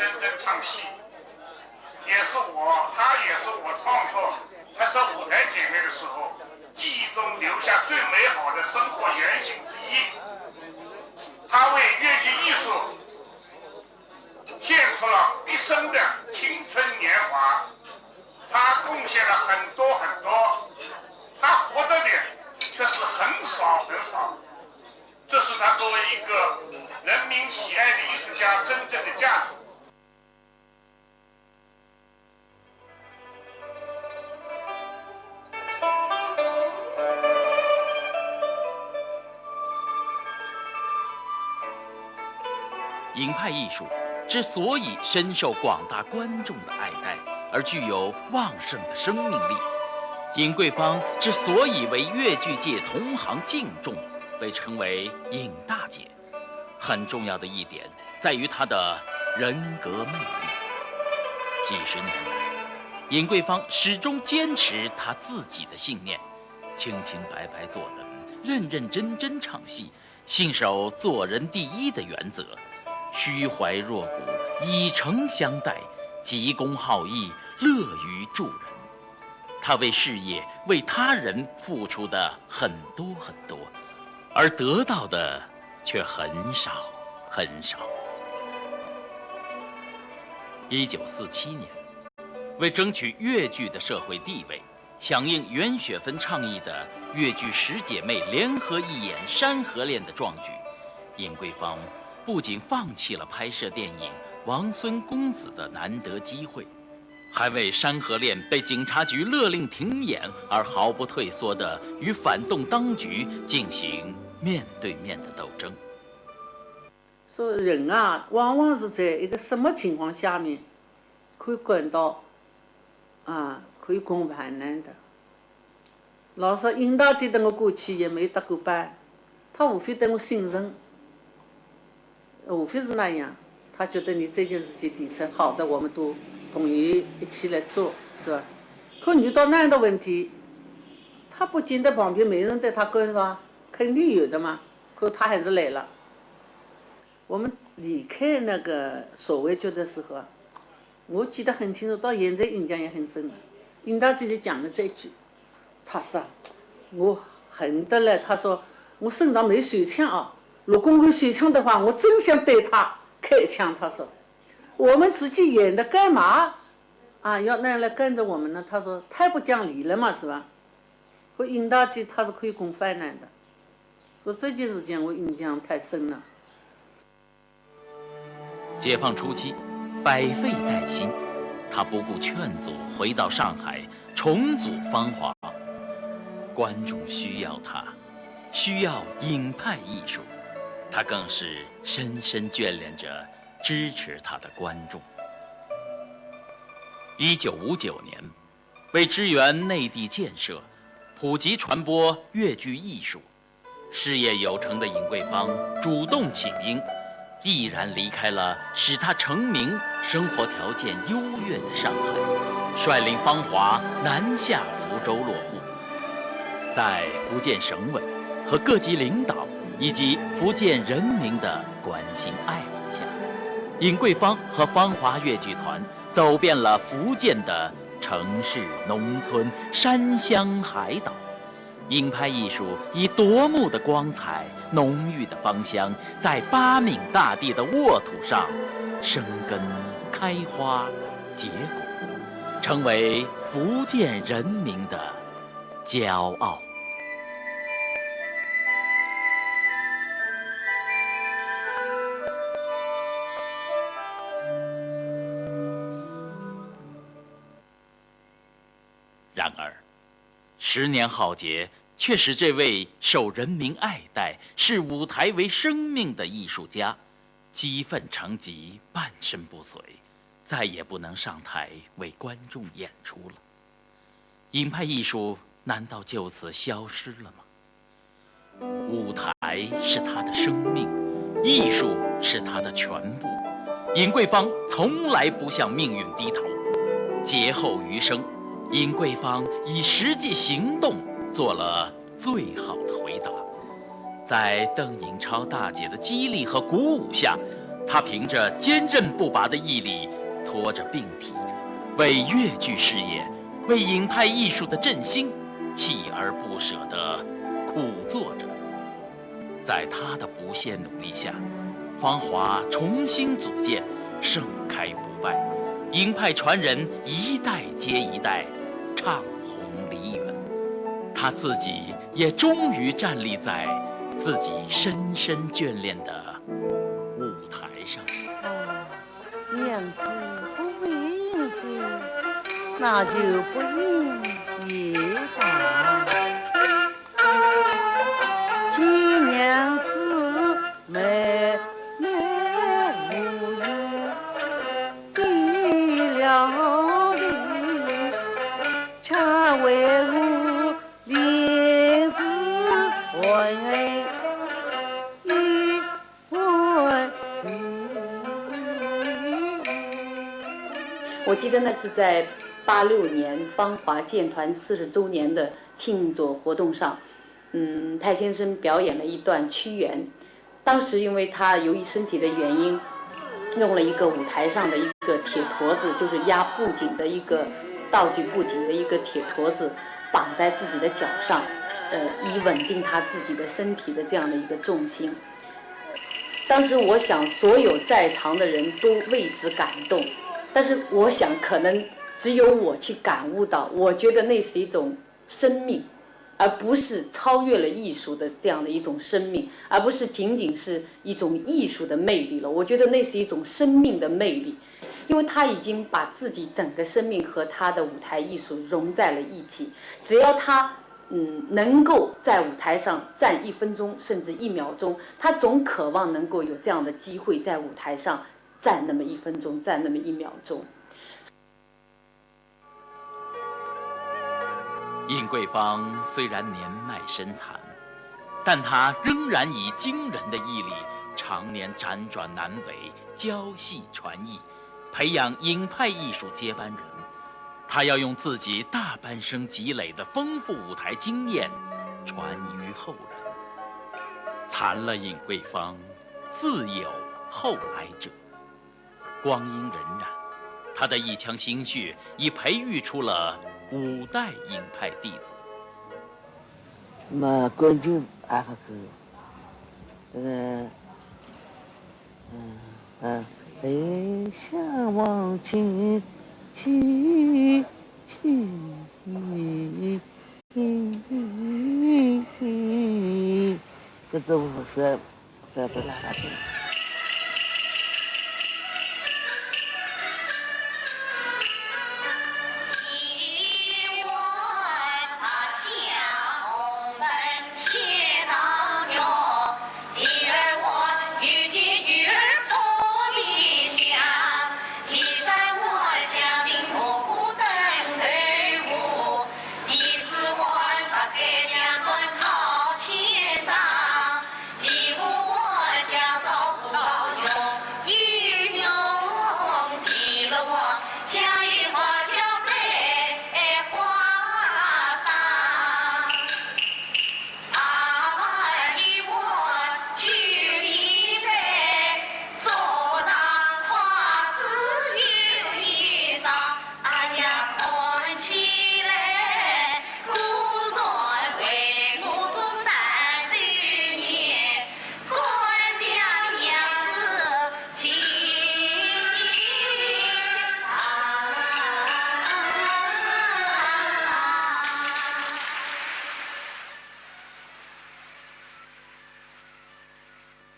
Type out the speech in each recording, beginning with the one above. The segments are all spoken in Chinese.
真真唱戏，她也是我创作拍摄舞台姐妹的时候记忆中留下最美好的生活原型之一。她为粤剧艺术献出了一生的青春年华，她贡献了很多很多，她获得的却是很少很少。这是她作为一个人民喜爱的艺术家真正的价值。影派艺术之所以深受广大观众的爱戴，而具有旺盛的生命力，尹桂芳之所以为粤剧界同行敬重，被称为尹大姐，很重要的一点在于她的人格魅力。几十年来，尹桂芳始终坚持她自己的信念，清清白白做人，认认真真唱戏，信守做人第一的原则，虚怀若谷，以诚相待，急公好义，乐于助人。他为事业、为他人付出的很多很多，而得到的却很少很少。1947年，为争取粤剧的社会地位，响应袁雪芬倡议的粤剧10姐妹联合一演《山河恋》的壮举，尹桂芳不仅放弃了拍摄电影《王孙公子》的难得机会，还为《山河恋》被警察局勒令停演而毫不退缩地与反动当局进行面对面的斗争。说人啊，往往是在一个什么情况下面可以感到可以共患难的。老实尹大姐对我过去也没搭过班，她无非对我信任，无非是那样。她觉得你这件事情提出好的，我们都同意一起来做，是吧？可遇到那样的问题，她不见得旁边没人对她干涉，肯定有的嘛。可她还是来了。我们离开那个所谓剧的时候，我记得很清楚，到现在印象也很深。尹大姐就讲了这句，她说我恨得了，她说我身上没手枪啊，如果我有手枪的话，我真想对她开枪。她说我们自己演的干嘛要那样来跟着我们呢？她说太不讲理了嘛，是吧？和尹大姐她是可以共患难的，说这件事情我印象太深了。解放初期，百废待兴，他不顾劝阻，回到上海重组芳华。观众需要他，需要影派艺术，他更是深深眷恋着支持他的观众。1959年，为支援内地建设，普及传播粤剧艺术，事业有成的尹桂芳主动请缨，毅然离开了使他成名、生活条件优越的上海，率领芳华南下福州落户。在福建省委和各级领导以及福建人民的关心爱护下，尹桂芳和芳华粤剧团走遍了福建的城市、农村、山乡、海岛。影派艺术以夺目的光彩、浓郁的芳香，在8闽大地的沃土上生根、开花、结果，成为福建人民的骄傲。然而，10年浩劫却使这位受人民爱戴、视舞台为生命的艺术家，积愤成疾，半身不遂，再也不能上台为观众演出了。影派艺术难道就此消失了吗？舞台是他的生命，艺术是他的全部。尹桂芳从来不向命运低头，劫后余生，尹桂芳以实际行动做了最好的回答。在邓颖超大姐的激励和鼓舞下，他凭着坚韧不拔的毅力，拖着病体，为越剧事业、为影派艺术的振兴，锲而不舍地苦做着。在他的不懈努力下，芳华重新组建，盛开不败，影派传人一代接一代，唱红梨园。他自己也终于站立在自己深深眷恋的舞台上。娘子不为应子，那就不应也罢。今娘子妹妹无言，给了你，恰为我临时问一问我记得那是在86年芳华建团40周年的庆祝活动上，太先生表演了一段屈原。当时因为他由于身体的原因，用了一个舞台上的一个铁坨子，就是压布景的一个道具布景的一个铁坨子，绑在自己的脚上，以稳定他自己的身体的这样的一个重心。当时我想所有在场的人都为之感动，但是我想可能只有我去感悟到，我觉得那是一种生命，而不是超越了艺术的这样的一种生命，而不是仅仅是一种艺术的魅力了。我觉得那是一种生命的魅力，因为他已经把自己整个生命和他的舞台艺术融在了一起。只要他能够在舞台上站1分钟甚至1秒钟，他总渴望能够有这样的机会在舞台上站那么1分钟，站那么1秒钟。尹桂芳虽然年迈身残，但她仍然以惊人的毅力，常年辗转南北，教戏传艺，培养影派艺术接班人。她要用自己大半生积累的丰富舞台经验，传于后人。残了尹桂芳，自有后来者。光阴荏苒，她的一腔心血已培育出了5代影派弟子。嘛，关键还不够，飞向往前去，这字我学不来了。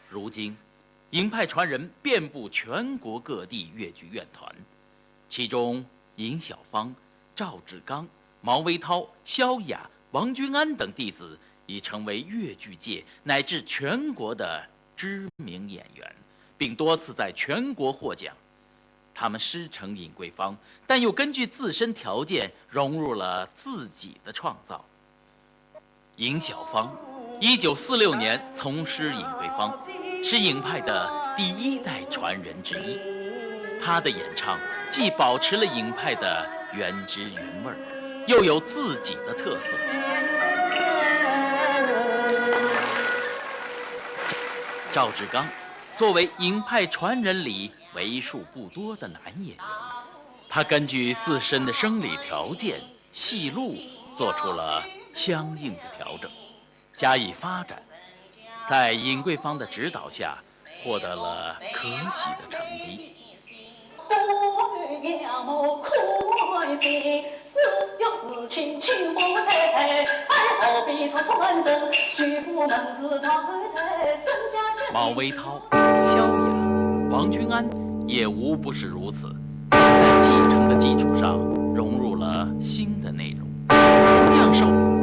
如今，影派传人遍布全国各地越剧院团，其中尹小芳、赵志刚、毛维涛、萧雅、王君安等弟子已成为越剧界乃至全国的知名演员，并多次在全国获奖。他们师承尹桂芳，但又根据自身条件融入了自己的创造。尹小芳1946年从师尹桂芳，是影派的第1代传人之一。他的演唱既保持了影派的原汁原味，又有自己的特色。赵志刚作为影派传人里为数不多的男演员，他根据自身的生理条件、戏路做出了相应的调整，加以发展，在尹桂芳的指导下，获得了可喜的成绩。毛维涛、萧雅、王君安也无不是如此，在继承的基础上融入了新的内容，同样受。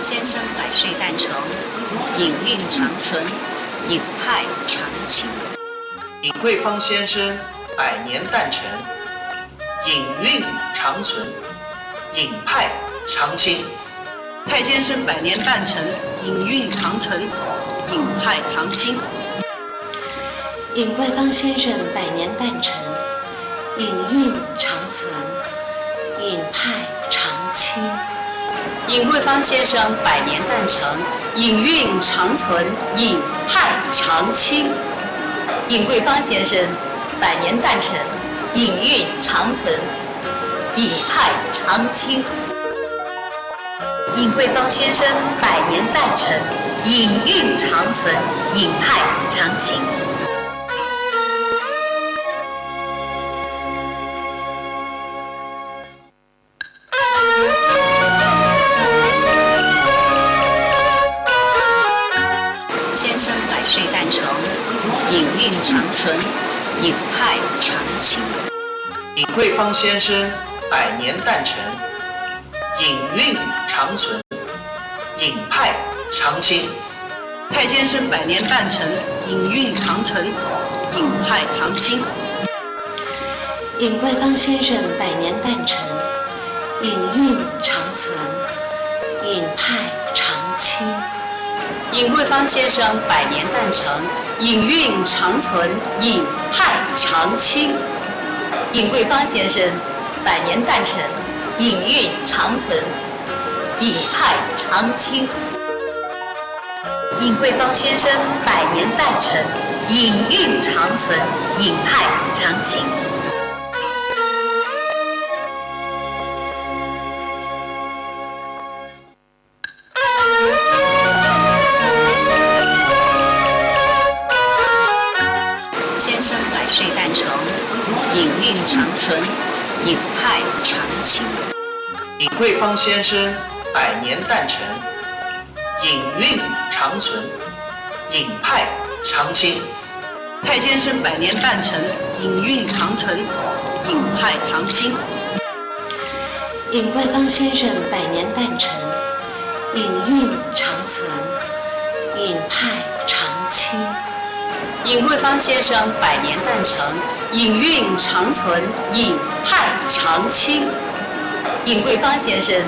先生百岁诞辰，影韵长存，影派长青。尹桂芳先生百年诞辰，影韵长存，影派长青。太先生百年诞辰，影韵长存，影派长青。尹桂芳先生百年诞辰，影韵长存，影派长青。尹桂芳先生百年诞辰，影韵长存，影派长青。尹桂芳先生百年诞辰，影韵长存，影派长青。尹桂芳先生百年诞辰，影韵长存，影派长青。先生百岁诞辰，影韵长存，影派长青。尹桂芳先生百年诞辰，影韵长存，影派长青。太先生百年诞辰，影韵长存，影派长青。尹桂芳先生百年诞辰，影韵长存，影派长青。尹桂芳先生百年诞辰，影韵长存，影派长青。尹桂芳先生百年诞辰，影韵长存，影派长青。尹桂芳先生百年诞辰，影韵长存，影派长青。先生百岁诞辰，影韵长存，影派长青。尹桂芳先生百年诞辰，影韵长存，影派长青。太先生百年诞辰，影韵长存，影派长青。尹桂芳先生百年诞辰，影韵长存，影派长青。尹桂芳先生百年诞辰，影韵长存，影派长青。尹桂芳先生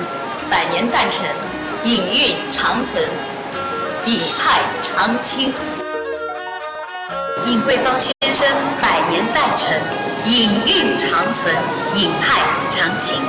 百年诞辰，影韵长存，影派长青。尹桂芳先生百年诞辰，影韵长存，影派长青。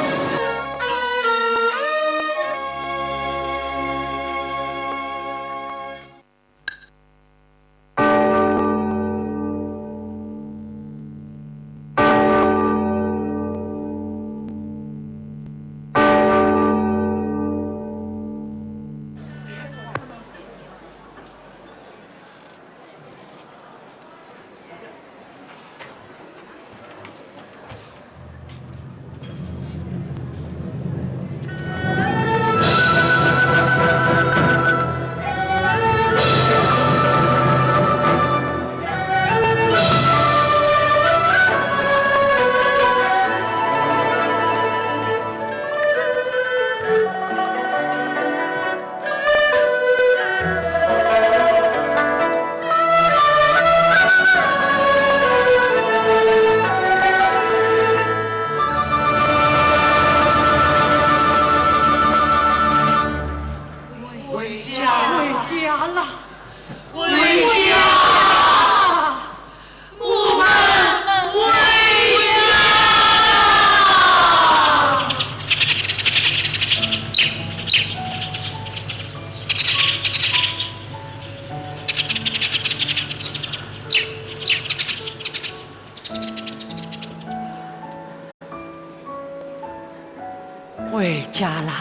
回家啦，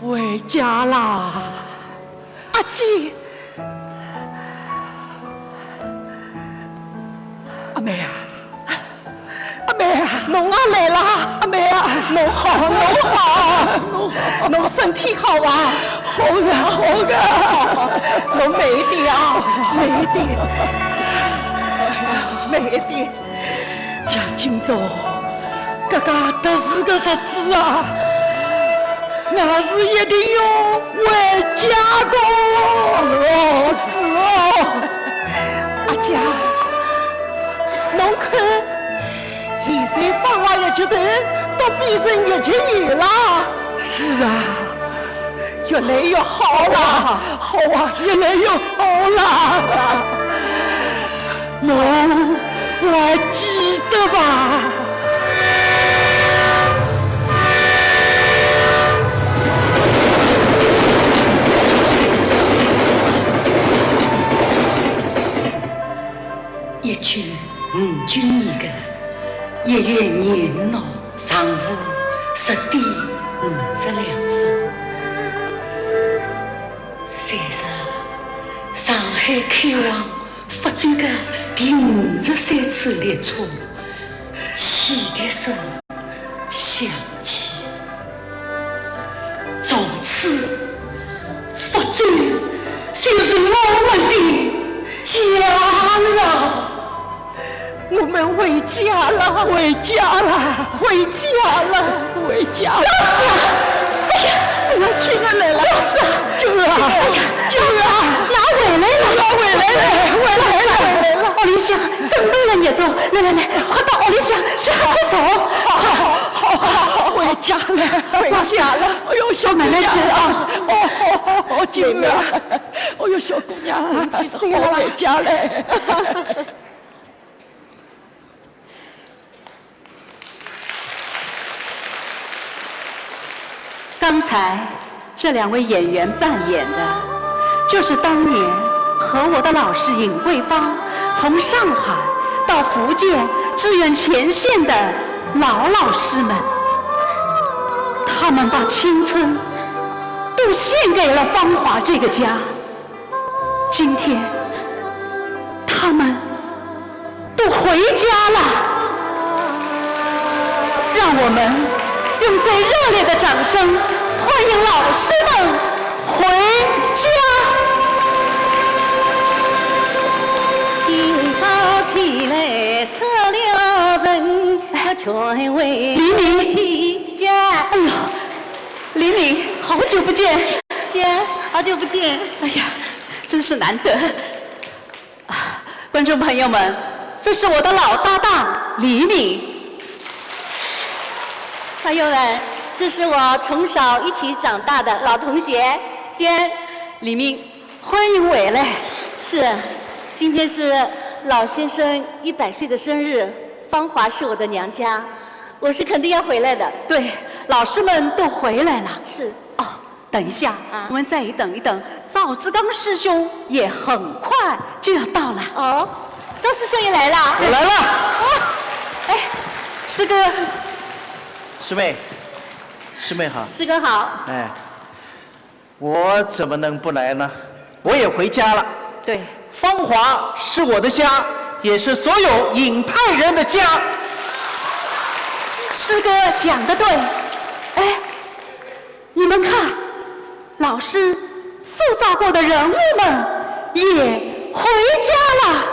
回家啦，阿姐，阿妹啊，阿妹啊，侬啊来啦，阿妹啊，侬好，侬好，侬身体好啊？好的，好的，侬慢一点啊，慢一点，慢一点。像今朝，这个特殊的日子啊，那是一定要回家的。是哦，阿姐，侬看，现在芳华药局头都变成药局园了。是啊，越来越好了，好啊，越来越好了。侬还记得吧？一句5句年的1月2日上午10点52分，30上海开往发展的第53次列车起的声响起，从此发展就是我们的家了。我们回家了，回家了，回家了，回家了！哎呀，哎呀，军儿来了！军儿，军儿，拿回来了，拿回来了，回来了！奥利香，准备了热粥，来，快到奥利香，快走！好，回家了，回家了！哎呦，小奶奶子啊！哦，军儿，哎呦，小姑娘，我回家了。刚才这2位演员扮演的，就是当年和我的老师尹桂芳从上海到福建支援前线的老师们。他们把青春都献给了芳华这个家。今天，他们都回家了。让我们用最热烈的掌声欢迎老师们回家。今早起来出了人，全为起家。哎呦，李敏，好久不见，姐，好久不见。哎呀，真是难得啊！观众朋友们，这是我的老搭档李敏。朋友们，这是我从小一起长大的老同学娟。李敏，欢迎回来。是，今天是老先生100岁的生日，芳华是我的娘家，我是肯定要回来的。对，老师们都回来了。是。哦，等一下，我们再等一等，赵志刚师兄也很快就要到了。哦，赵师兄也来了。我来了。哦，哎，师哥。师妹好。师哥好。哎，我怎么能不来呢？我也回家了。对，芳华是我的家，也是所有尹派人的家。师哥讲得对。哎，你们看，老师塑造过的人物们也回家了。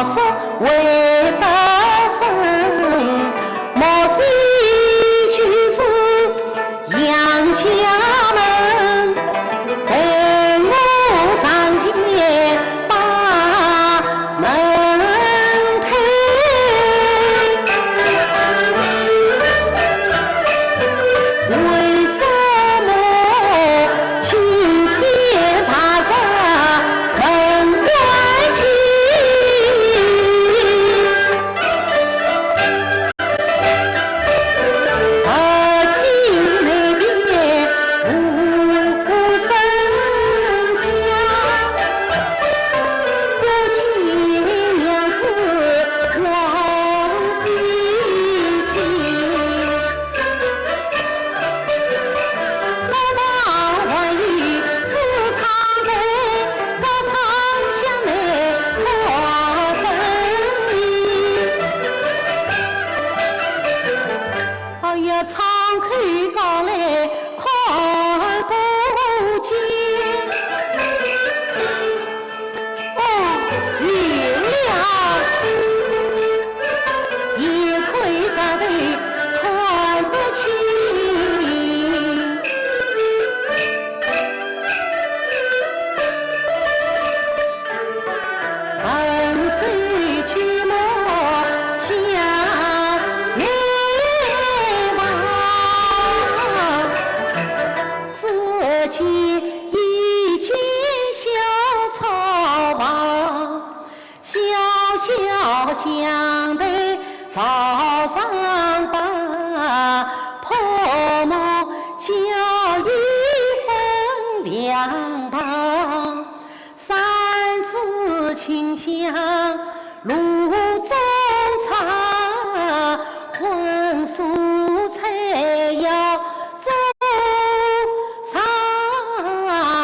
是为得胜，莫非就是杨家门？等我上前把门推，为什么今天爬上门关起？耳听那边无声响，不见娘子王妃心。我万语只唱在高唱响内可分离。哎呀，唱开高来看不见。哦，月亮眼亏上头看不清。分手去莫向内望，自己一见小草房，小小巷头草上把破木叫一分两旁，三枝清香炉中茶，荤素菜肴做茶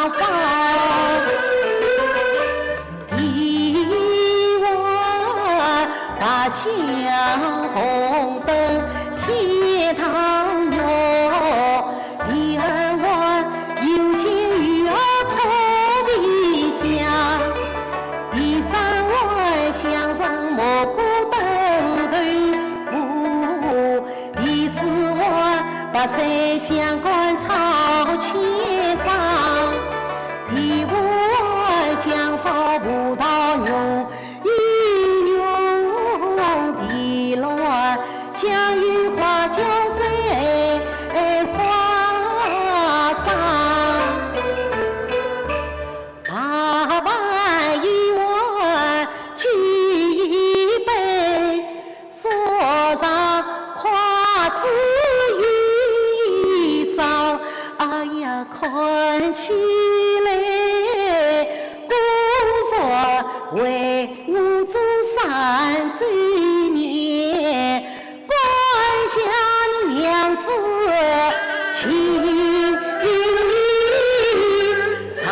房。第碗大香红灯天堂哟，第二碗有钱鱼儿破皮香，第三碗香上蘑菇炖豆腐，第四碗白菜香干炒千张，第五碗姜烧葡萄牛鱼蓉，第六碗酱鱼花椒在花上。八碗一碗举一杯，桌上花枝玉搔，哎呀，看起来故作为我做三周年，关下娘子情长。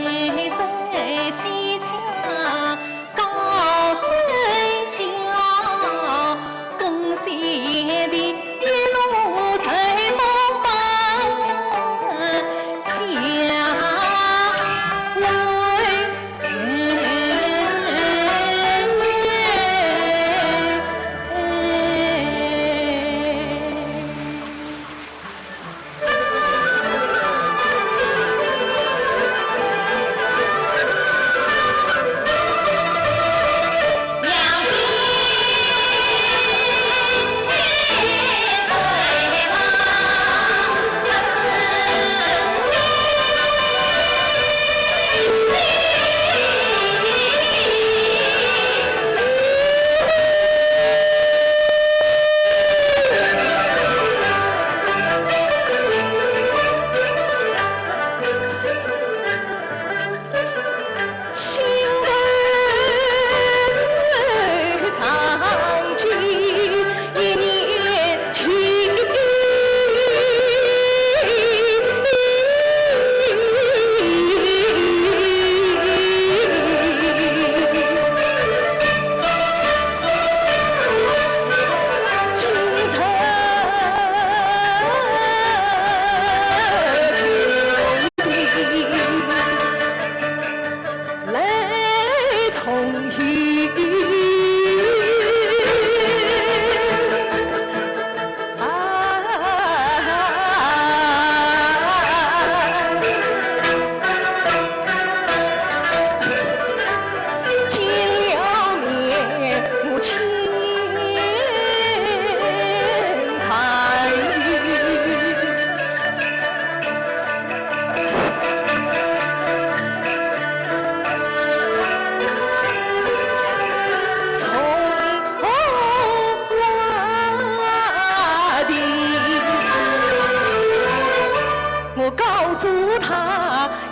妹在西墙高声叫，贡献的路随风奔，家为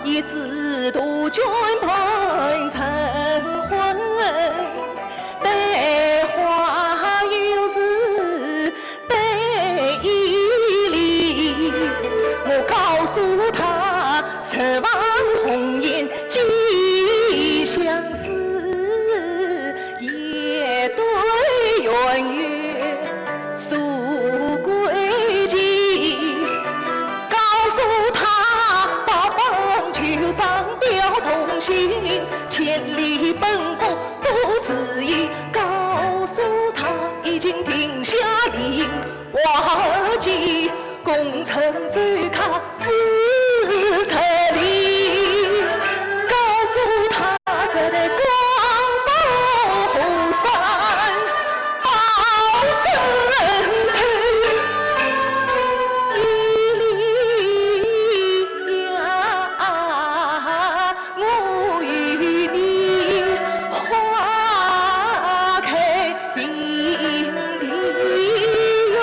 一子独君伴成婚，悲花有时悲亦离。我告诉他，十万红颜几相思，也对圆月诉归期。告诉他，八方求长表同心，千里奔波不是意。告诉他，已经定下令，瓦解功臣最靠自策力。告诉他，在那光复后山报生辰，一粒呀，我与你花开并蒂哟。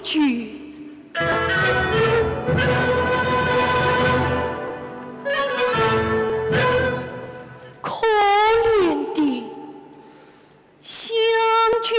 句。可怜的相聚。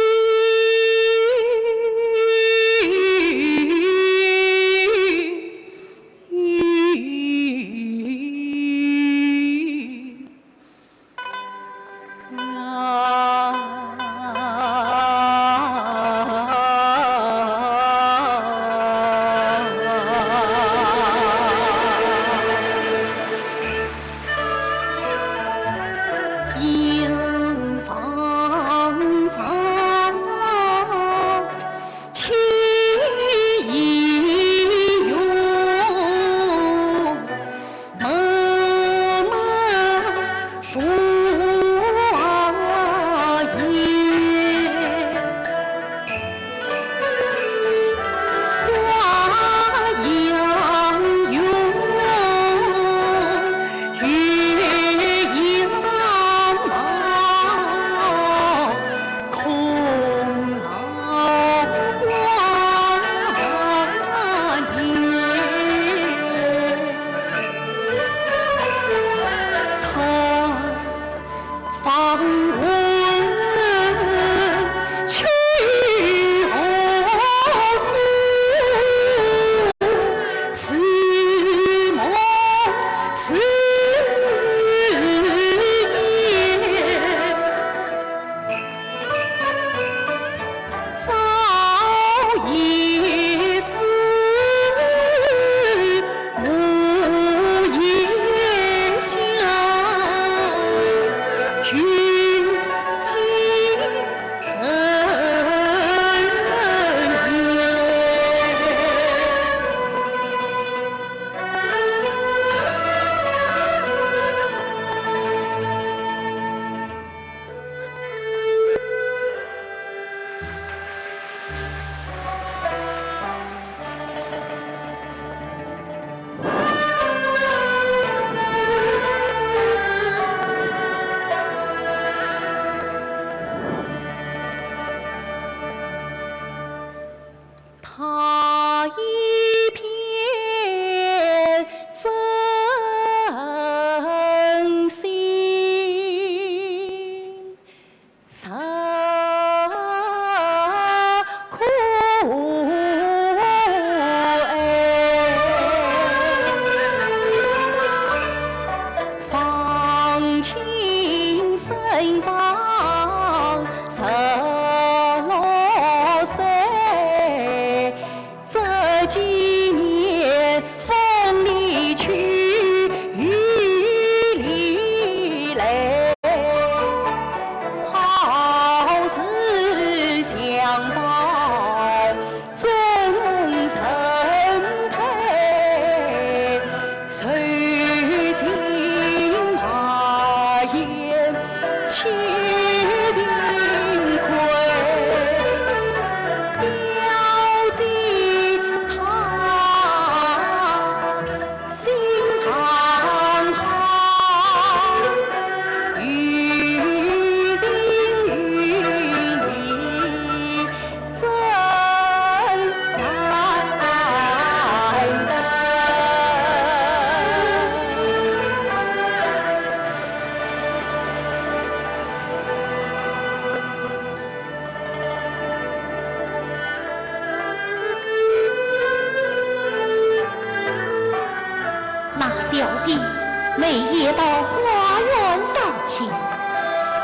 每夜到花园扫兴，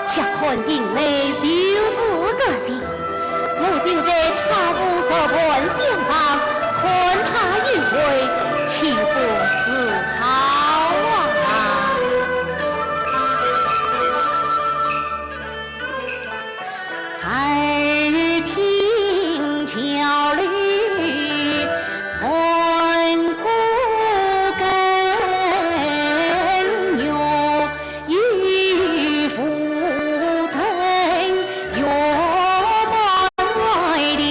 想看定妹就是个性。我就在他府所伴相访，看他一回，岂不是好啊？耳听桥里算骨根牛，一副曾月卖力。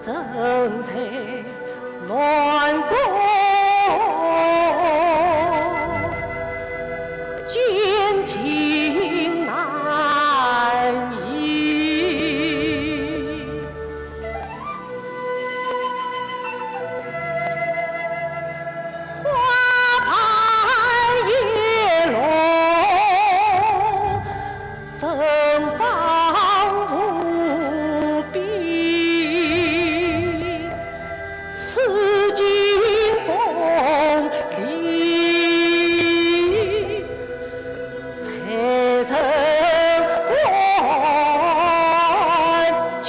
身在乱宫，监听难移。花盘叶落，芬芳无比。此经风里，才曾关情。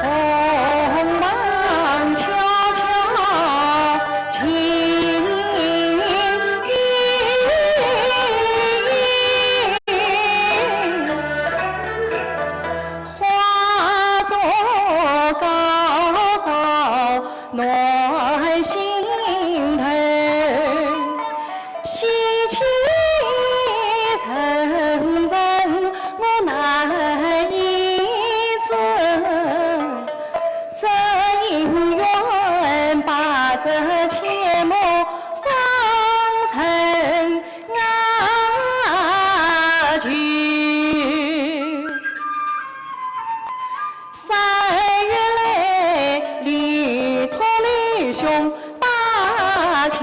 铜门悄悄轻语，化作高骚暖心头，喜气层层我难以自。这姻缘把这阡陌放成爱情。三月来，里头里兄把亲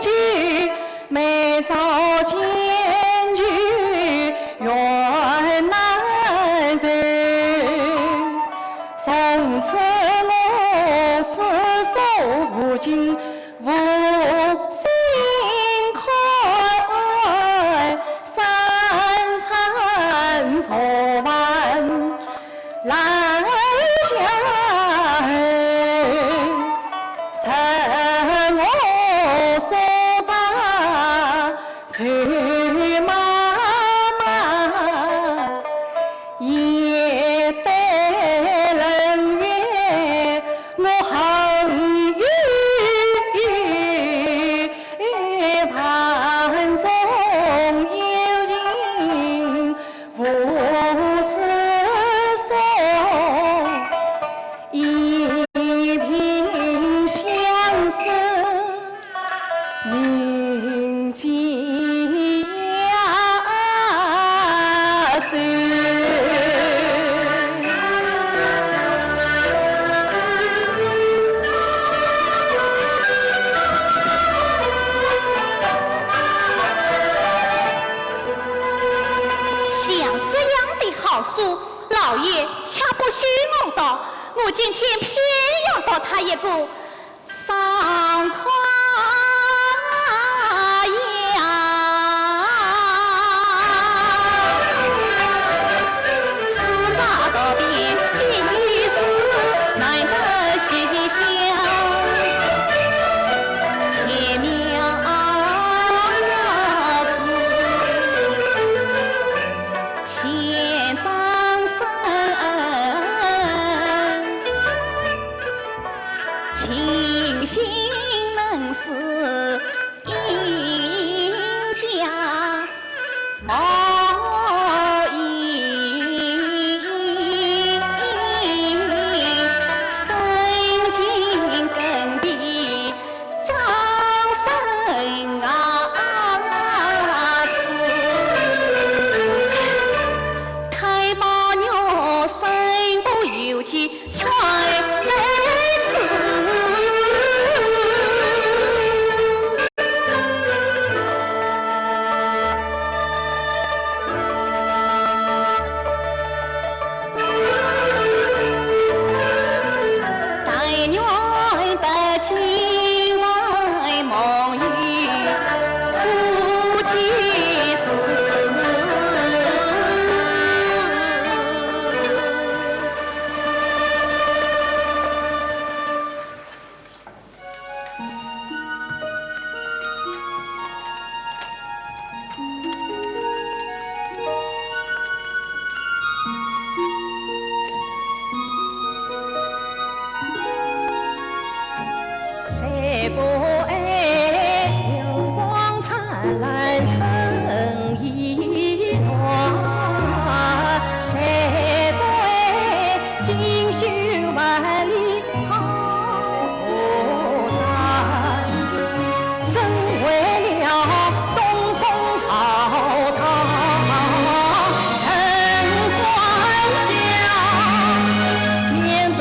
聚，每早见聚远难走。从此我四手无尽无心开，三餐错晚来家儿，趁我所在翠妈妈。夜待人约，我恨与盘中有情无此送，一瓶相思铭记呀岁。像这样的好书，老爷恰不许梦到。我今天偏要到他一个上夸呀，四大道边尽于是难得馨香，千苗子现长生，清新锦绣万里好山，真为了东风浩荡陈关下，面对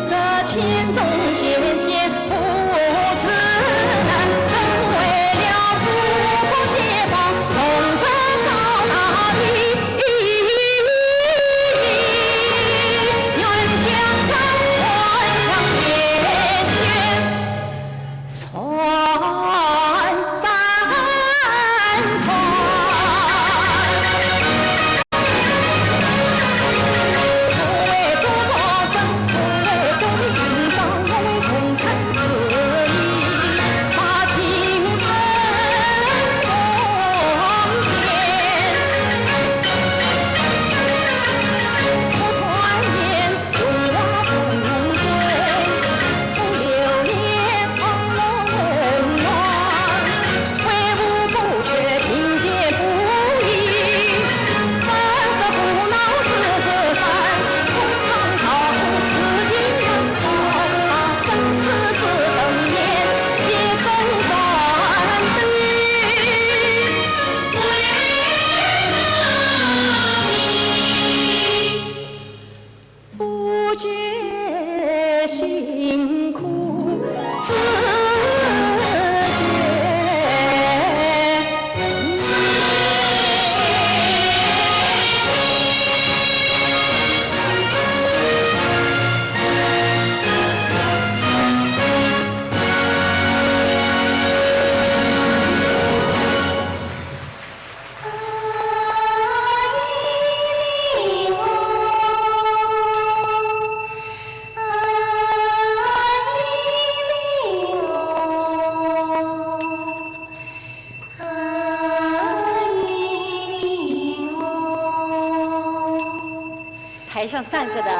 这千种艰险不辞难，真为了祖国解放同声照大地，愿将战换向眼前传山川。不为祖国生，不为公平仗义，共产之义，把青春奉献。不团圆，用瓦不用堆，不留恋朋友温暖，挥舞不缺，并肩不移，反正不闹只是山，空堂靠谱是金门，把生死之等年，一生战斗，为了你不觉辛苦，自觉自台上站着的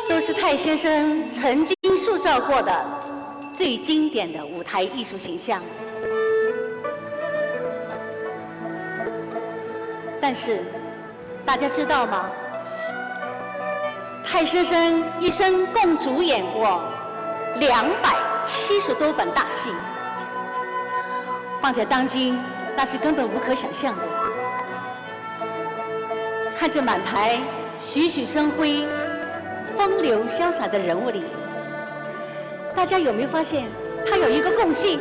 都是太先生曾经塑造过的最经典的舞台艺术形象。但是，大家知道吗？太先生一生共主演过270多本大戏，放在当今那是根本无可想象的。看着满台栩栩生辉、风流潇洒的人物里，大家有没有发现他有一个共性？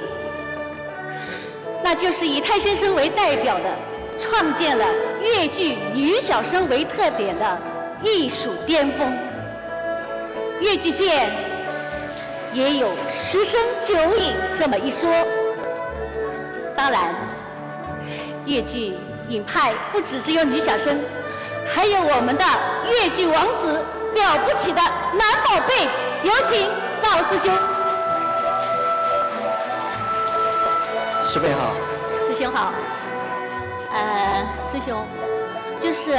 那就是以太先生为代表的，创建了越剧女小生为特点的艺术巅峰。越剧界也有10生9影这么一说。当然，越剧影派不只有女小生，还有我们的越剧王子，了不起的男宝贝，有请赵师兄。师妹好。师兄好。师兄，就是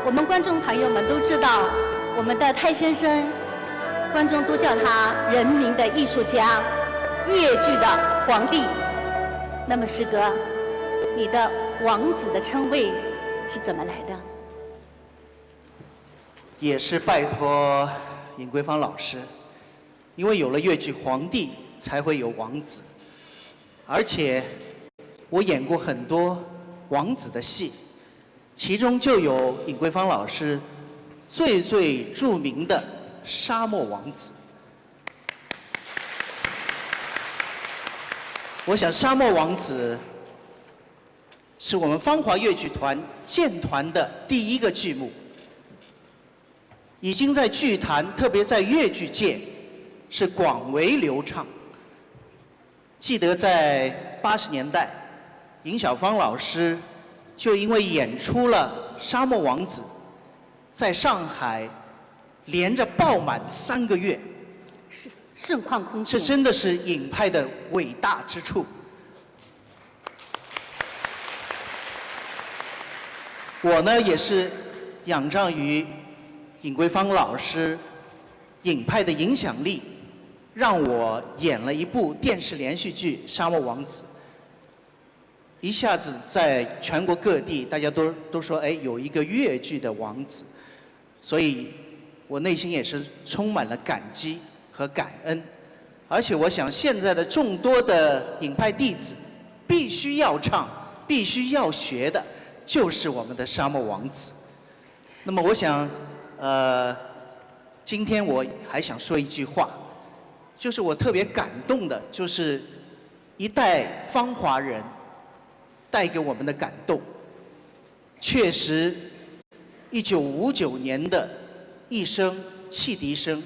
我们观众朋友们都知道，我们的太先生，观众都叫他人民的艺术家，越剧的皇帝。那么师哥，你的王子的称谓是怎么来的？也是拜托尹桂芳老师，因为有了越剧皇帝，才会有王子，而且我演过很多王子的戏，其中就有尹桂芳老师最著名的《沙漠王子》。我想《沙漠王子》是我们芳华越剧团建团的第一个剧目，已经在剧坛，特别在越剧界是广为流畅。记得在80年代，尹小芳老师就因为演出了《沙漠王子》，在上海连着爆满3个月，盛况空前。这真的是影派的伟大之处。我呢也是仰仗于尹桂芳老师影派的影响力，让我演了一部电视连续剧《沙漠王子》，一下子在全国各地大家都说，哎，有一个越剧的王子，所以我内心也是充满了感激和感恩。而且我想，现在的众多的影派弟子，必须要唱、必须要学的，就是我们的沙漠王子。那么，我想，今天我还想说一句话，就是我特别感动的，就是一代芳华人带给我们的感动。确实，1959年的一声汽笛声，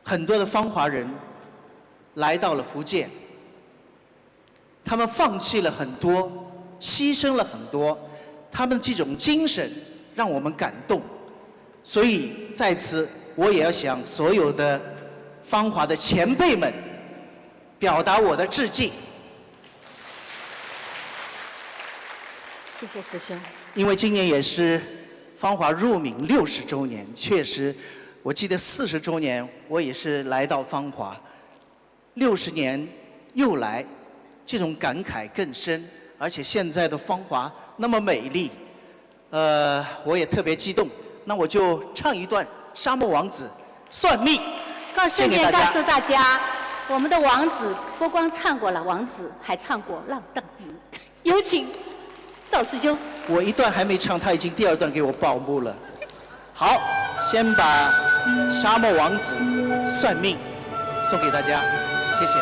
很多的芳华人来到了福建，他们放弃了很多，牺牲了很多，他们这种精神让我们感动。所以在此，我也要向所有的芳华的前辈们表达我的致敬。谢谢师兄。因为今年也是芳华入闽60周年，确实，我记得40周年我也是来到芳华，60年又来，这种感慨更深。而且现在的芳华那么美丽，我也特别激动。那我就唱一段《沙漠王子》算命，顺便告诉大家，我们的王子不光唱过了王子，还唱过浪荡子。有请赵师兄。我一段还没唱，他已经第2段给我报幕了。好，先把《沙漠王子》算命送给大家，谢谢。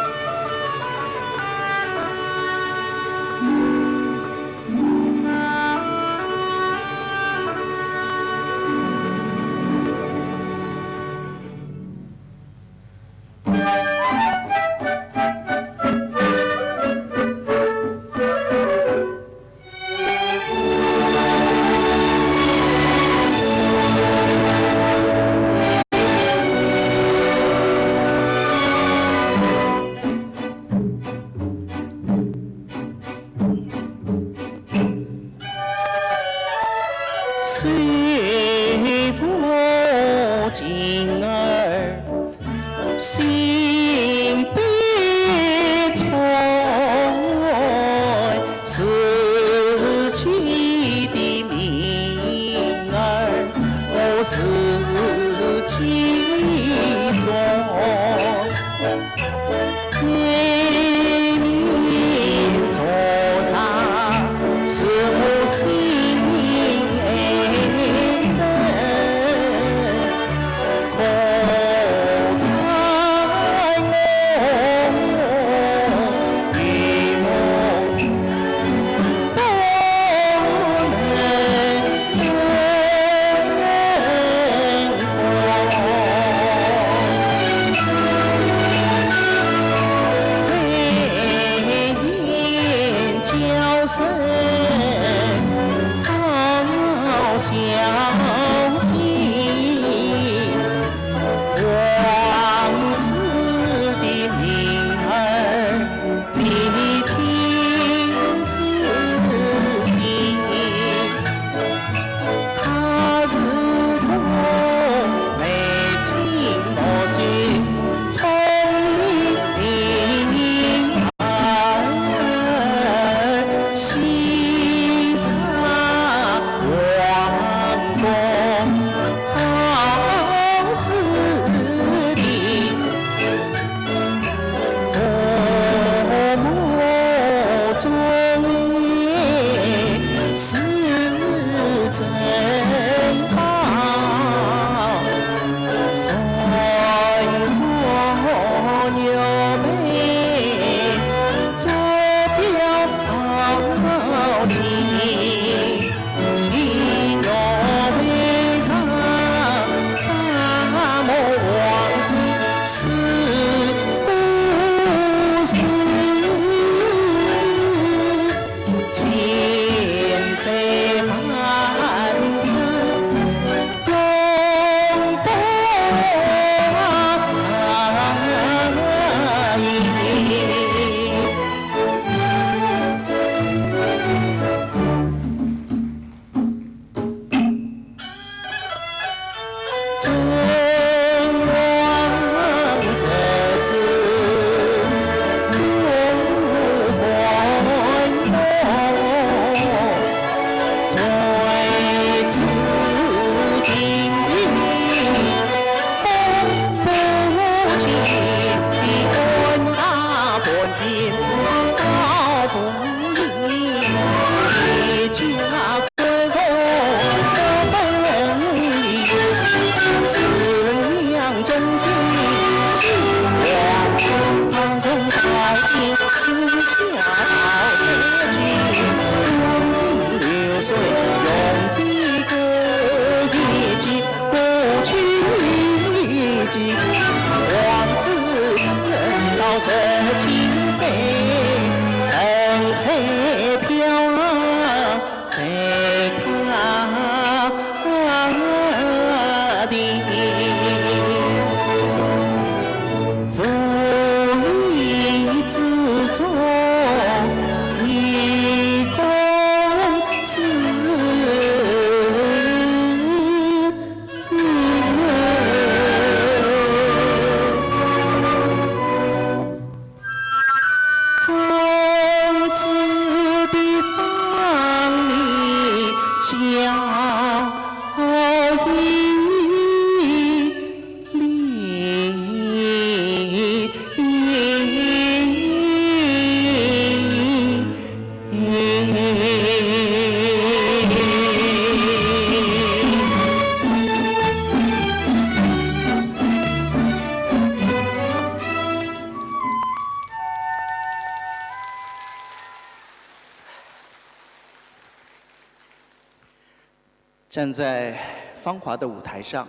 站在芳华的舞台上，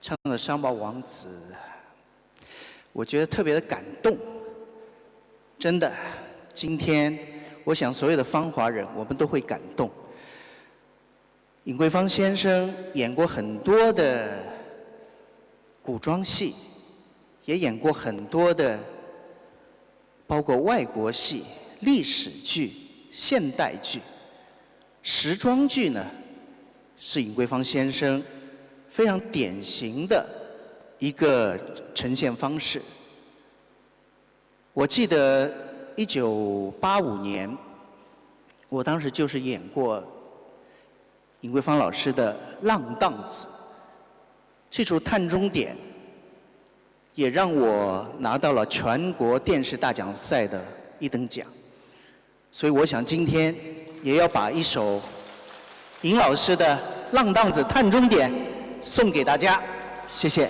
唱了《商宝王子》，我觉得特别的感动。真的，今天我想所有的芳华人，我们都会感动。尹桂芳先生演过很多的古装戏，也演过很多的，包括外国戏、历史剧、现代剧、时装剧呢，是尹桂芳先生非常典型的一个呈现方式。我记得1985年，我当时就是演过尹桂芳老师的《浪荡子》，这出《探钟点》也让我拿到了全国电视大奖赛的1等奖。所以我想今天也要把一首尹老师的《浪荡子·探钟点》送给大家，谢谢。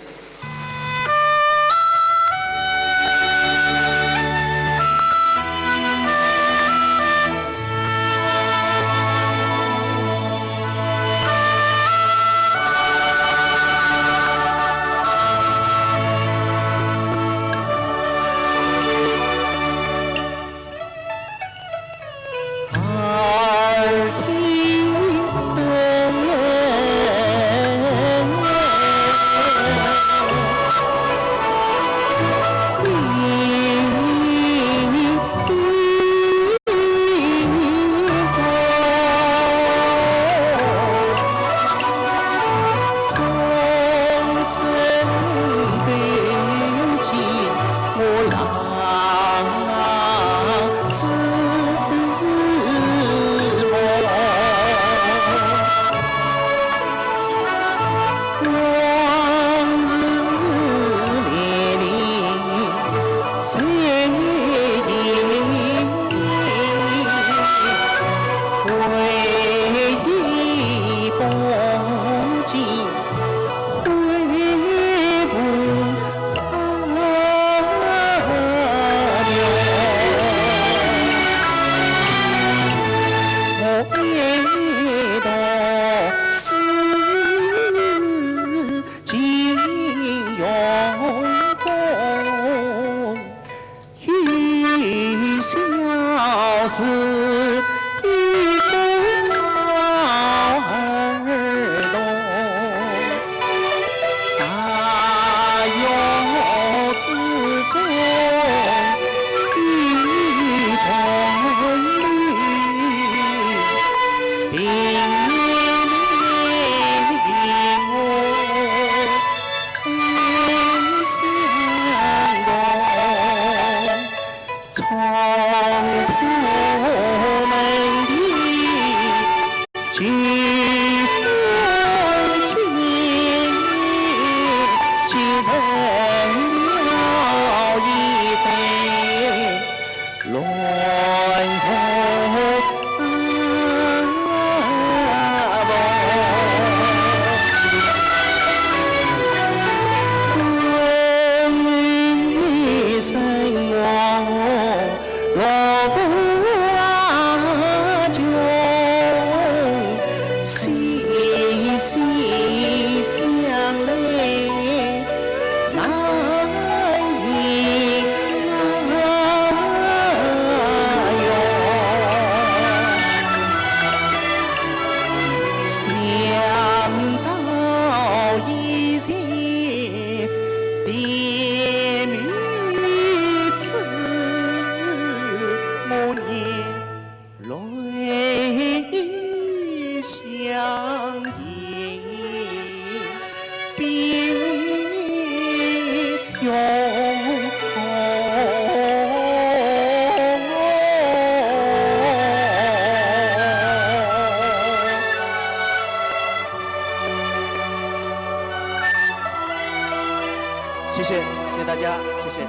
谢谢，谢谢大家，谢谢。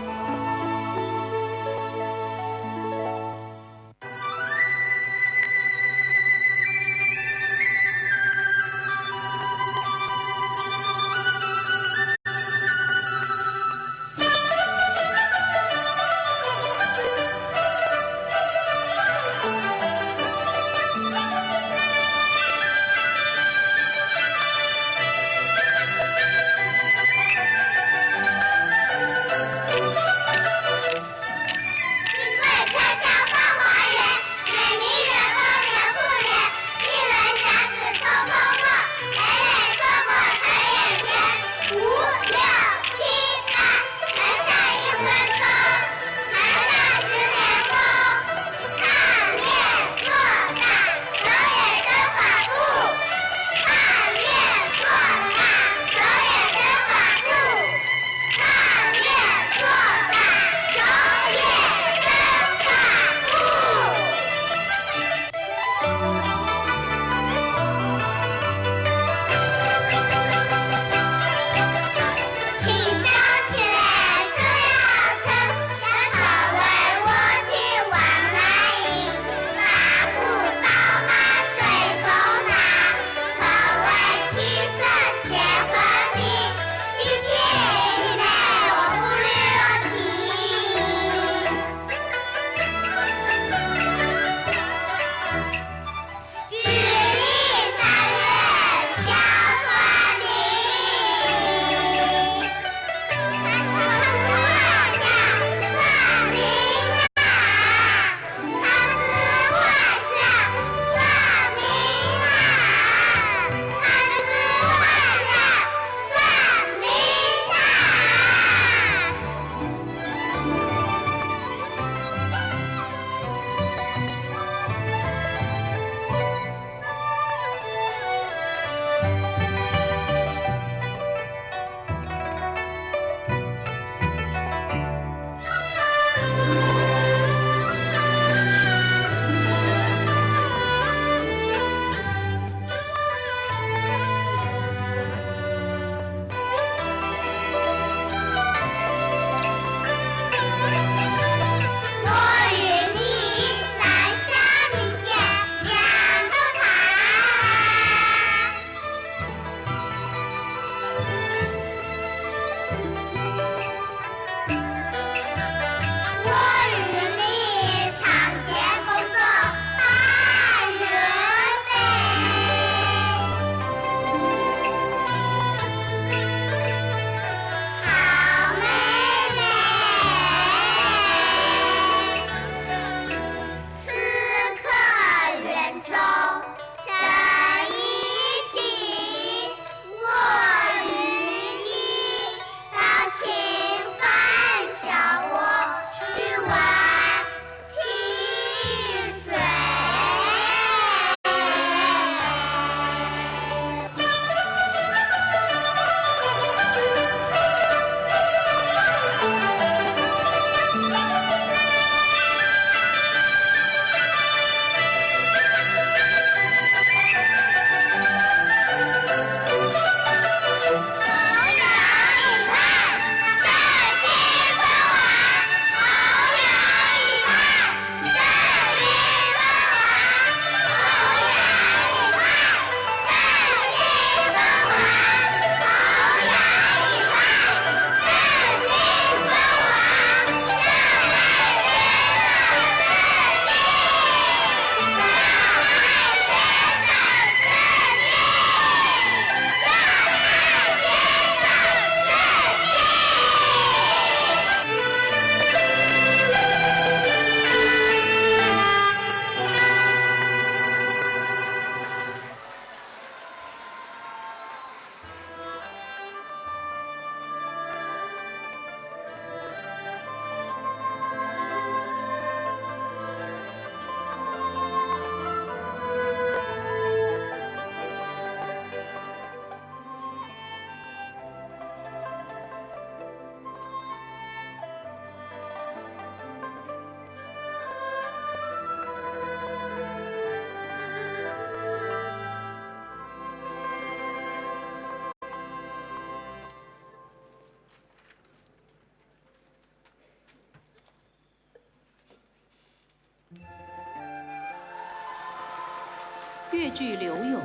剧《柳永》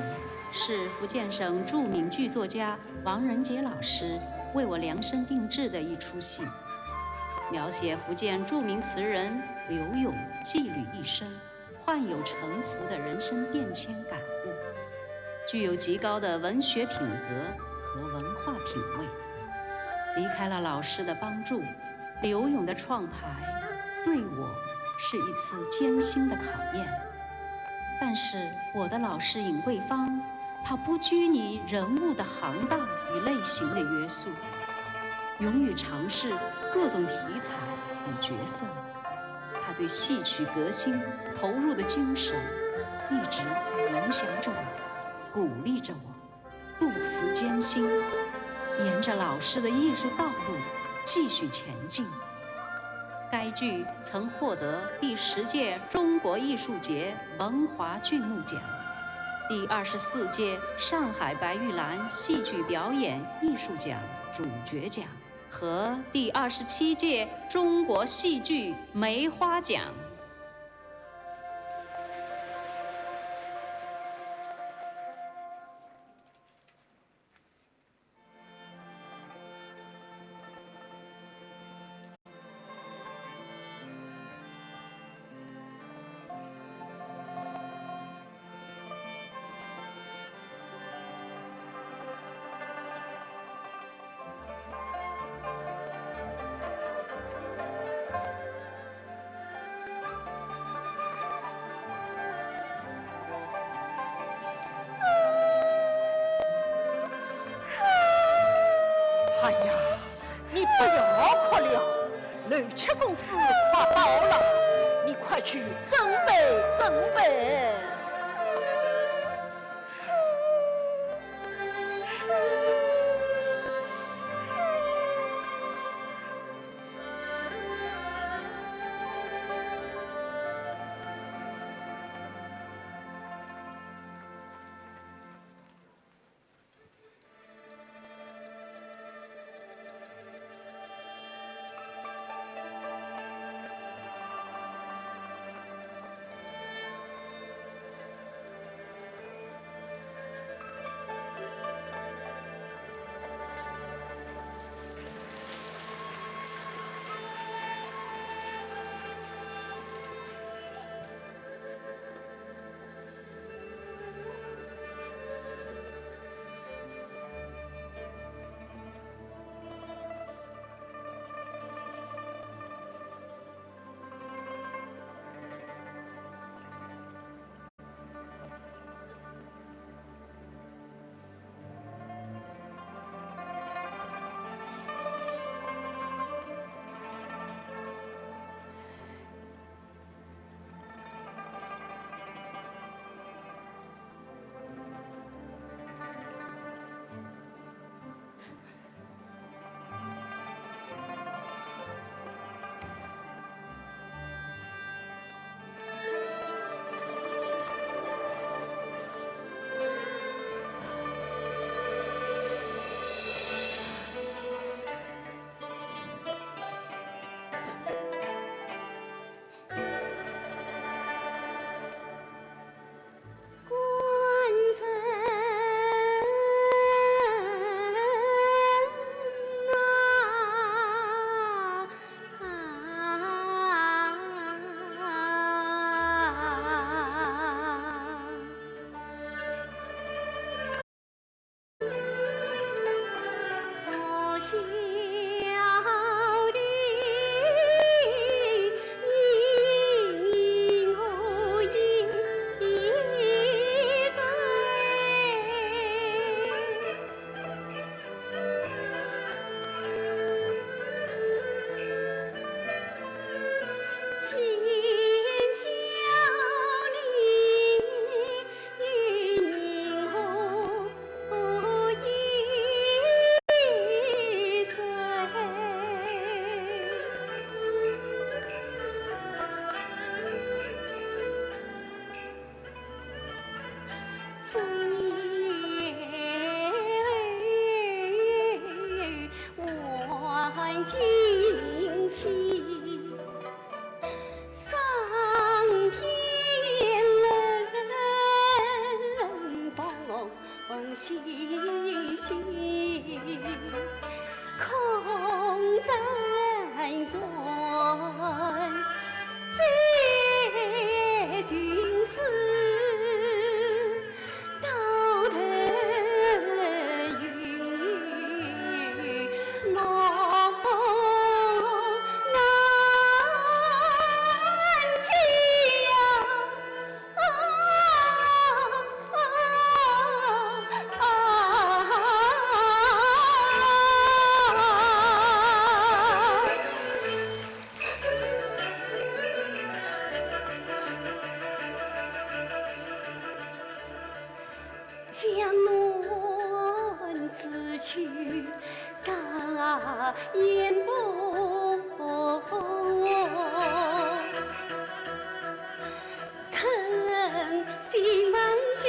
是福建省著名剧作家王仁杰老师为我量身定制的一出戏，描写福建著名词人柳永羁旅一生、患有沉浮的人生变迁感悟，具有极高的文学品格和文化品味。离开了老师的帮助，柳永的创排对我是一次艰辛的考验。但是我的老师尹桂芳，她不拘泥人物的行当与类型的约束，勇于尝试各种题材与角色。她对戏曲革新投入的精神，一直在影响着我，鼓励着我，不辞艰辛，沿着老师的艺术道路继续前进。该剧曾获得第10届中国艺术节文华剧目奖、第24届上海白玉兰戏剧表演艺术奖主角奖和第27届中国戏剧梅花奖。哎呀，你不要哭了，67公子快到了，你快去准备准备。失去，感言不曾心满心。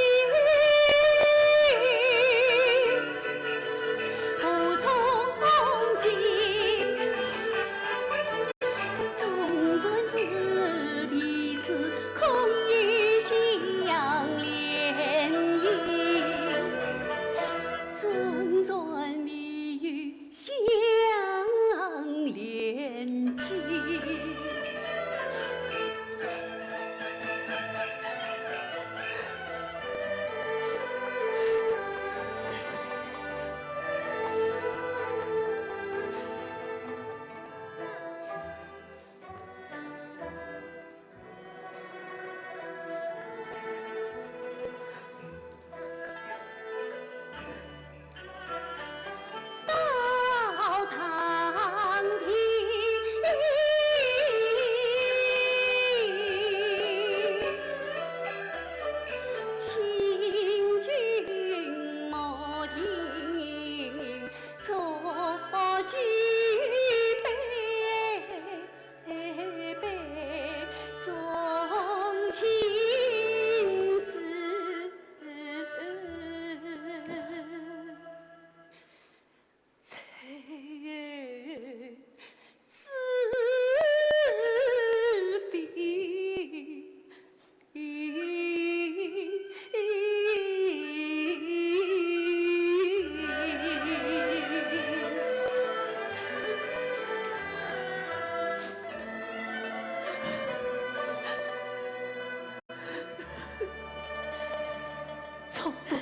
走走。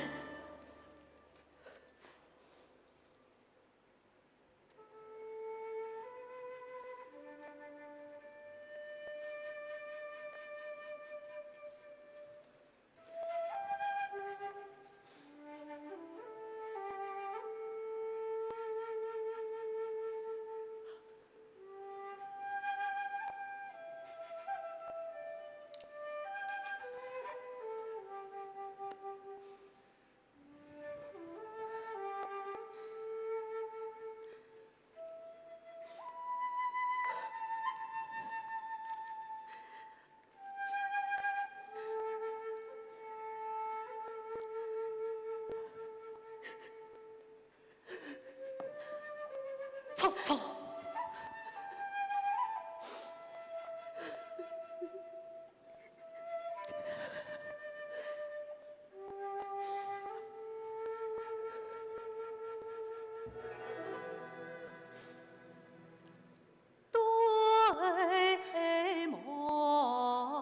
对梦魇。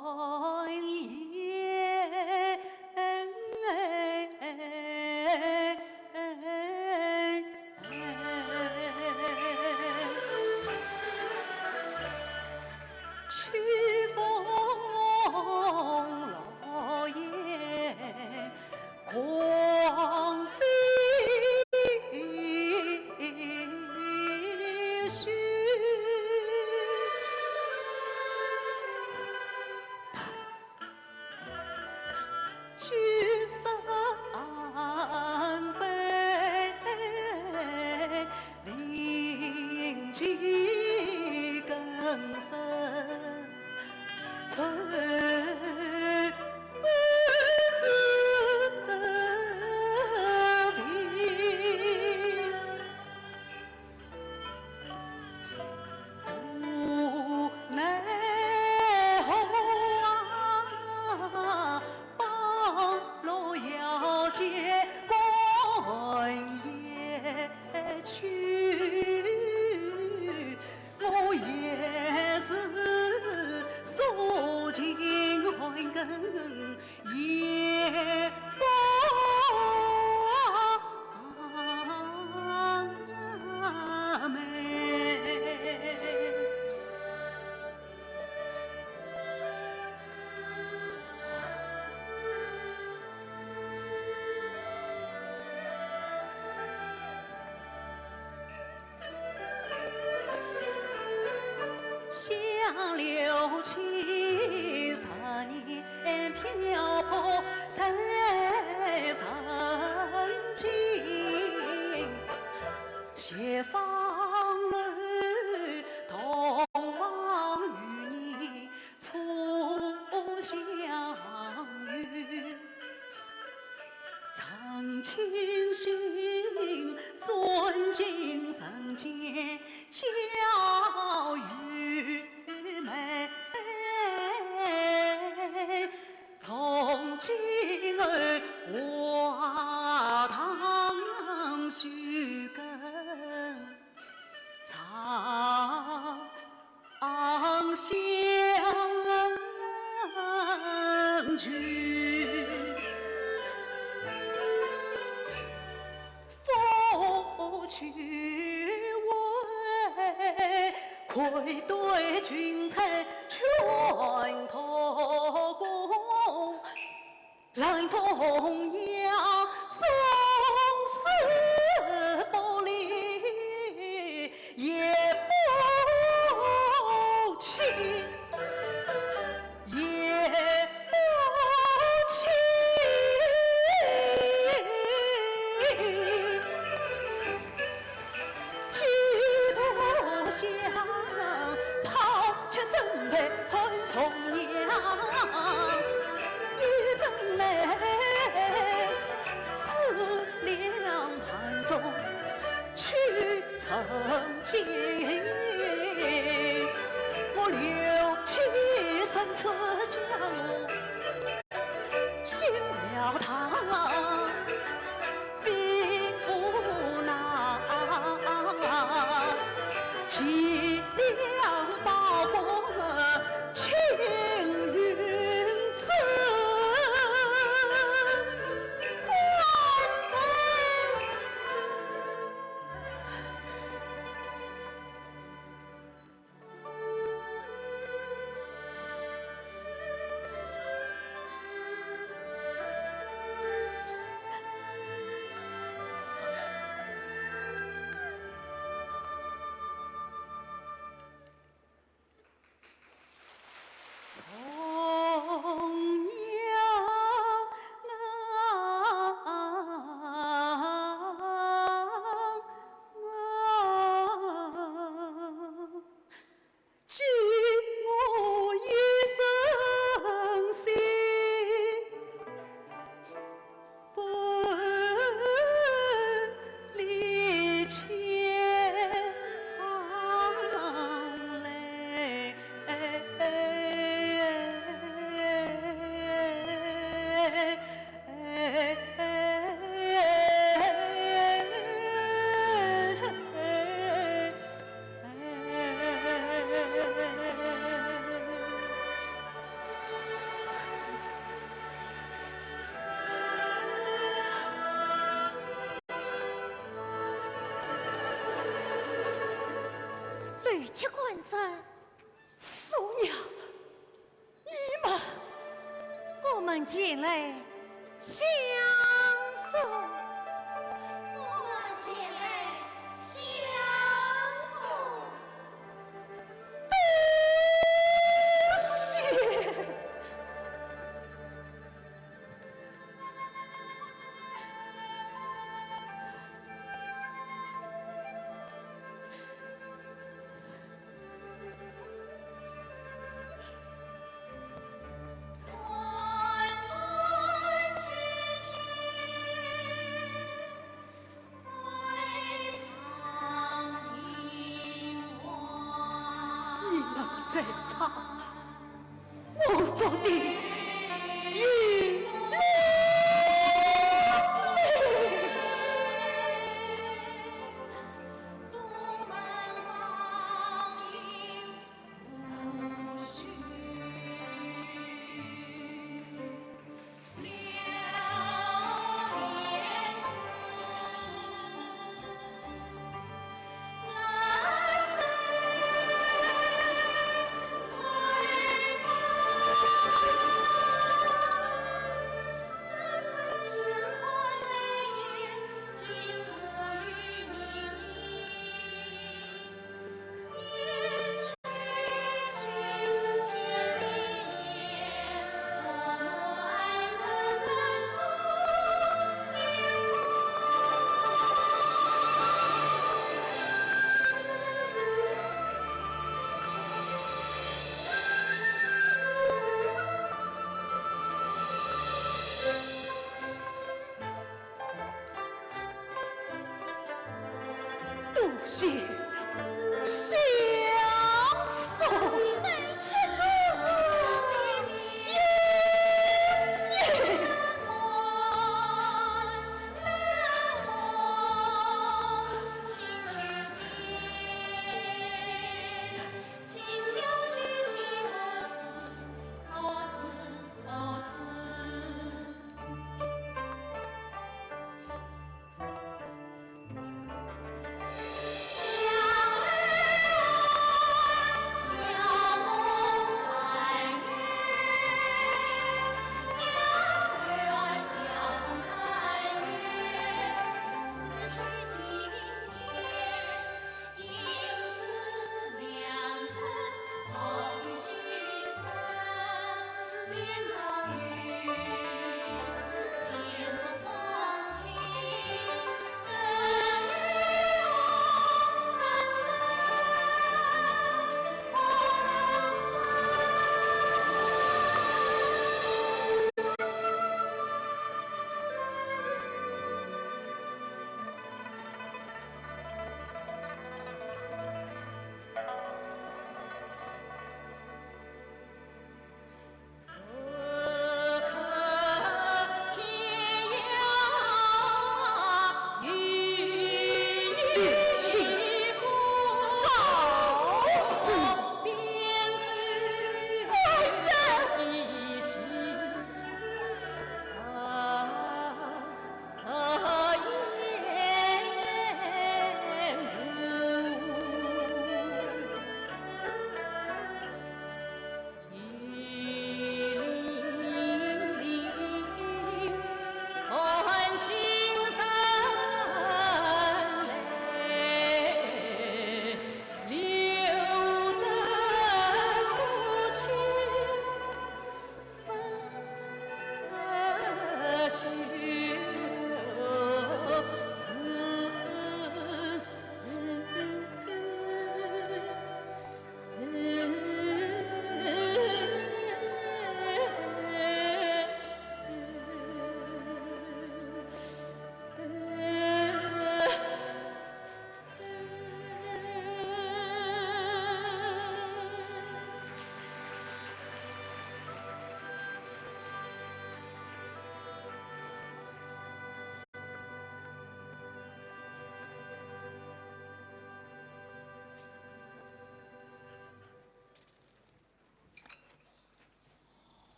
曲风老雁光飞雪，雪山北邻居更深。春子平，无奈何帮罗要接官也去，我也是受尽寒根也罢美。相留情3年漂泊才曾经，斜芳儿同往与你初相遇，长青心尊敬人间教育美，从今儿华堂须根长相聚，夫去为愧对君臣全托公，来从阳总是不离也不弃，也不弃。几度香抛却怎配盼从娘，与怎奈思量盘中去曾经，我留起身侧将心了他必不难，凄凉报国青云子，关在从娘敬我一生心，分离千行泪。雷击关山，叔娘，你们，我们前来相送。我们前来相送。多谢。在场，我做的与随风。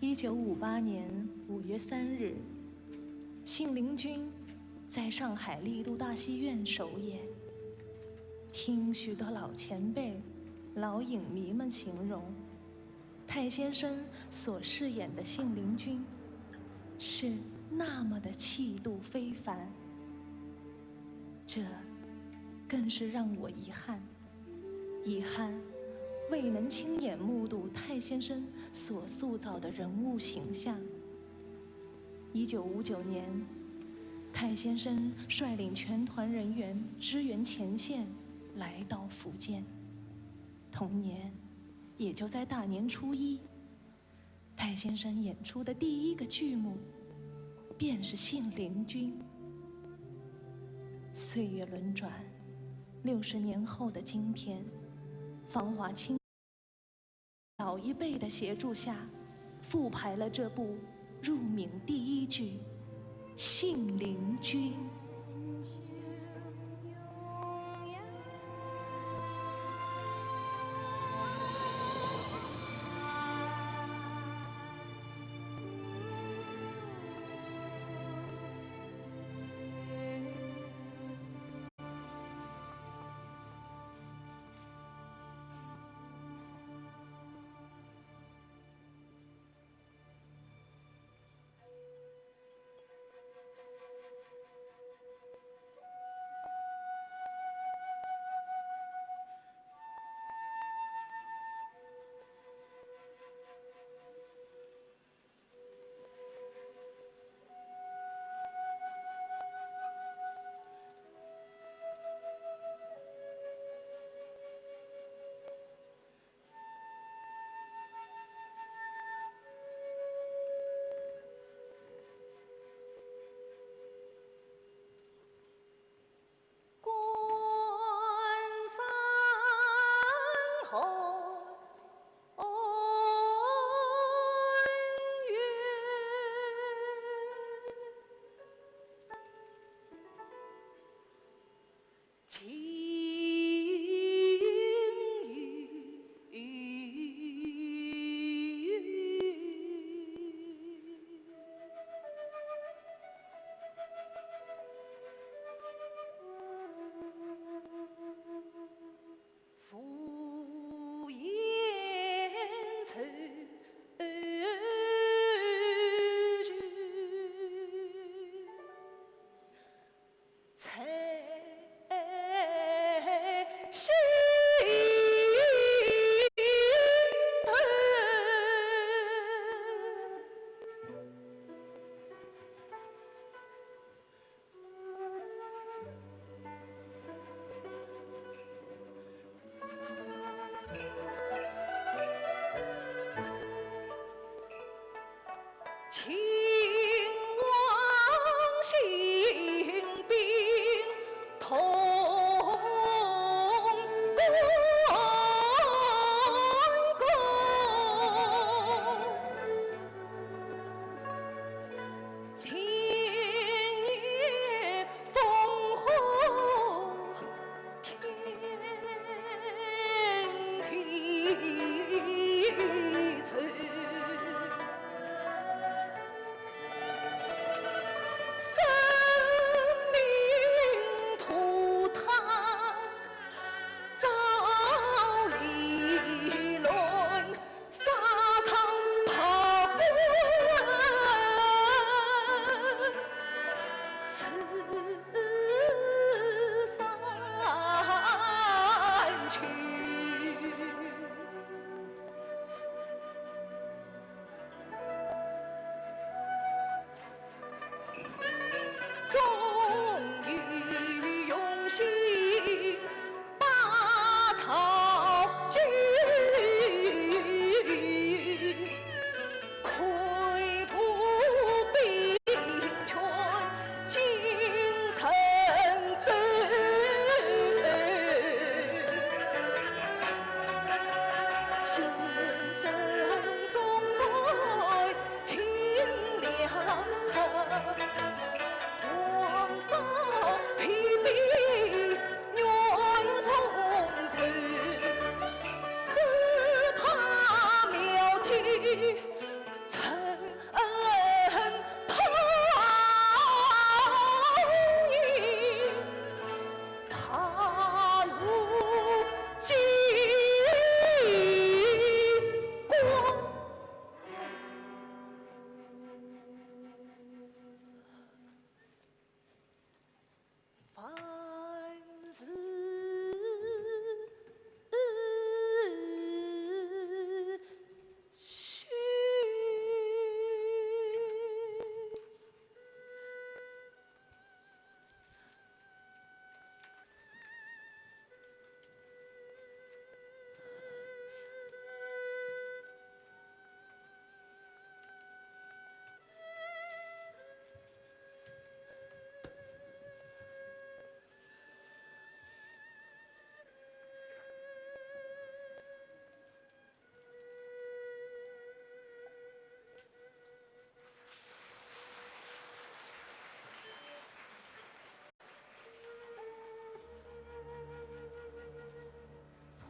1958年5月3日，信陵君在上海丽都大戏院首演。听许多老前辈、老影迷们形容，太先生所饰演的信陵君是那么的气度非凡，这更是让我遗憾未能亲眼目睹太先生所塑造的人物形象。1959年，太先生率领全团人员支援前线，来到福建。同年，也就在大年初一，太先生演出的第一个剧目，便是《信陵君》。岁月轮转，60年后的今天，芳华青老一辈的协助下，复排了这部入闽第一剧《信陵君》。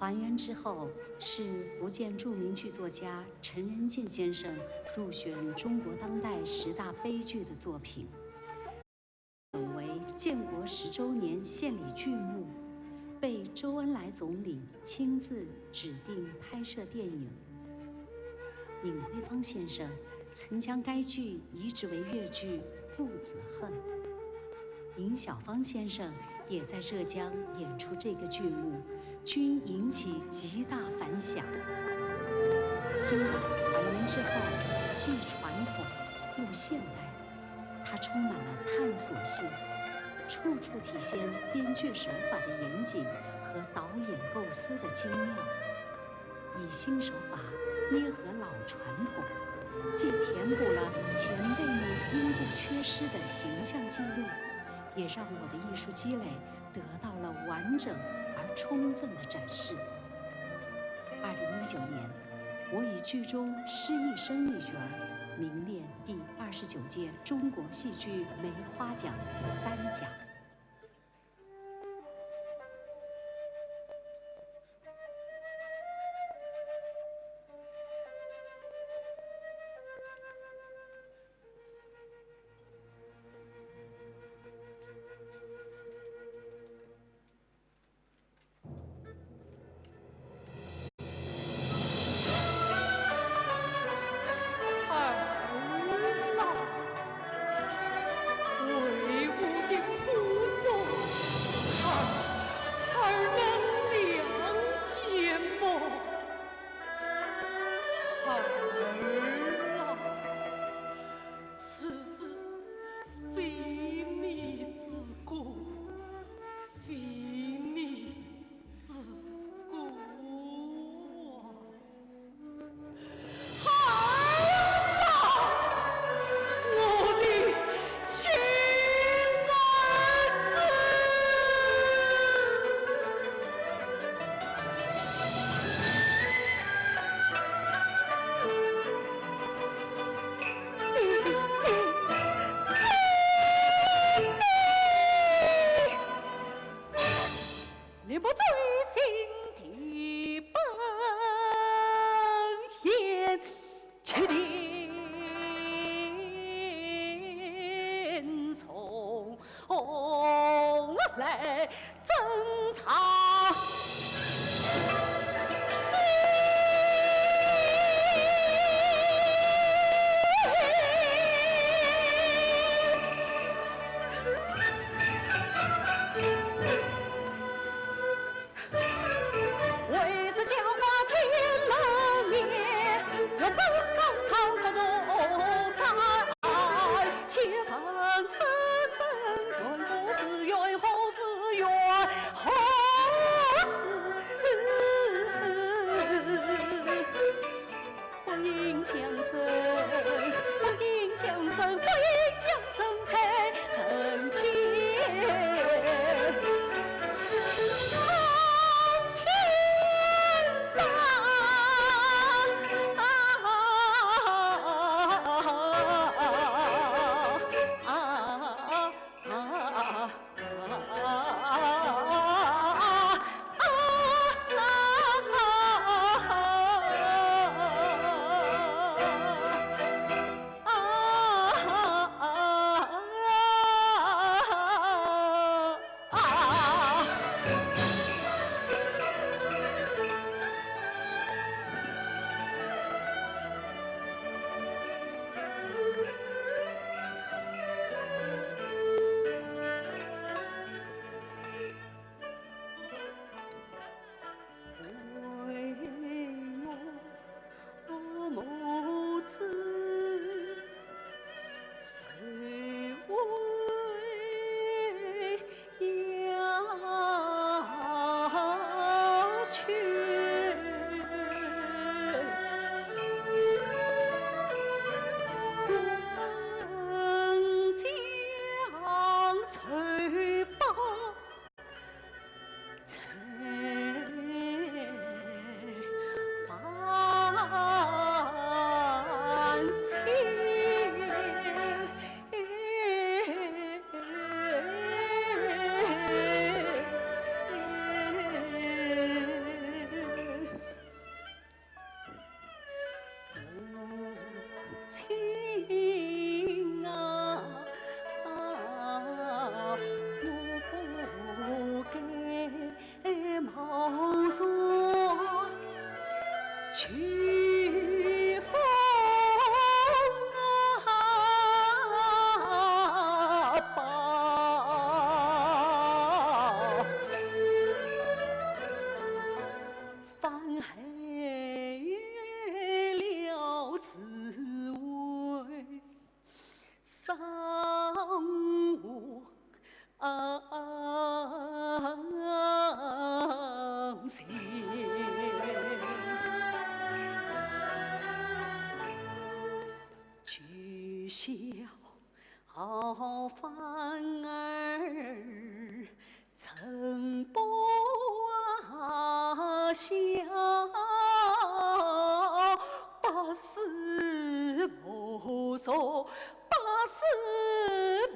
还原之后是福建著名剧作家陈仁健先生入选中国当代10大悲剧的作品，本为建国10周年献礼剧目，被周恩来总理亲自指定拍摄电影。尹桂芳先生曾将该剧移植为粤剧《父子恨》，尹小芳先生也在浙江演出这个剧目，均引起极大反响。新版还原之后，既传统又现代，它充满了探索性，处处体现编剧手法的严谨和导演构思的精妙，以新手法捏合老传统，既填补了前辈们因故缺失的形象记录，也让我的艺术积累得到了完整而充分的展示。2019年，我以剧中施一生一角名列第29届中国戏剧梅花奖3甲。心。举小帆儿曾不下，八思莫索，八思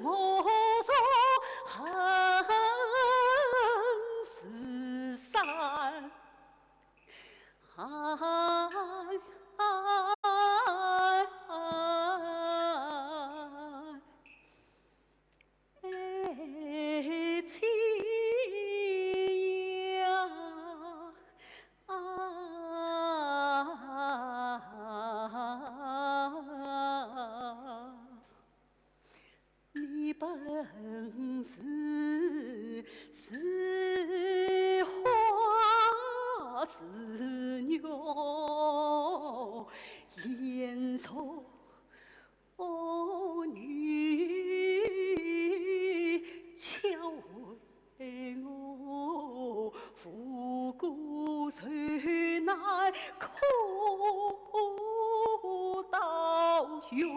莫索，恨是山。亲呀，你本是花是鸟，颜愁女，巧为我复古谁奈苦道远。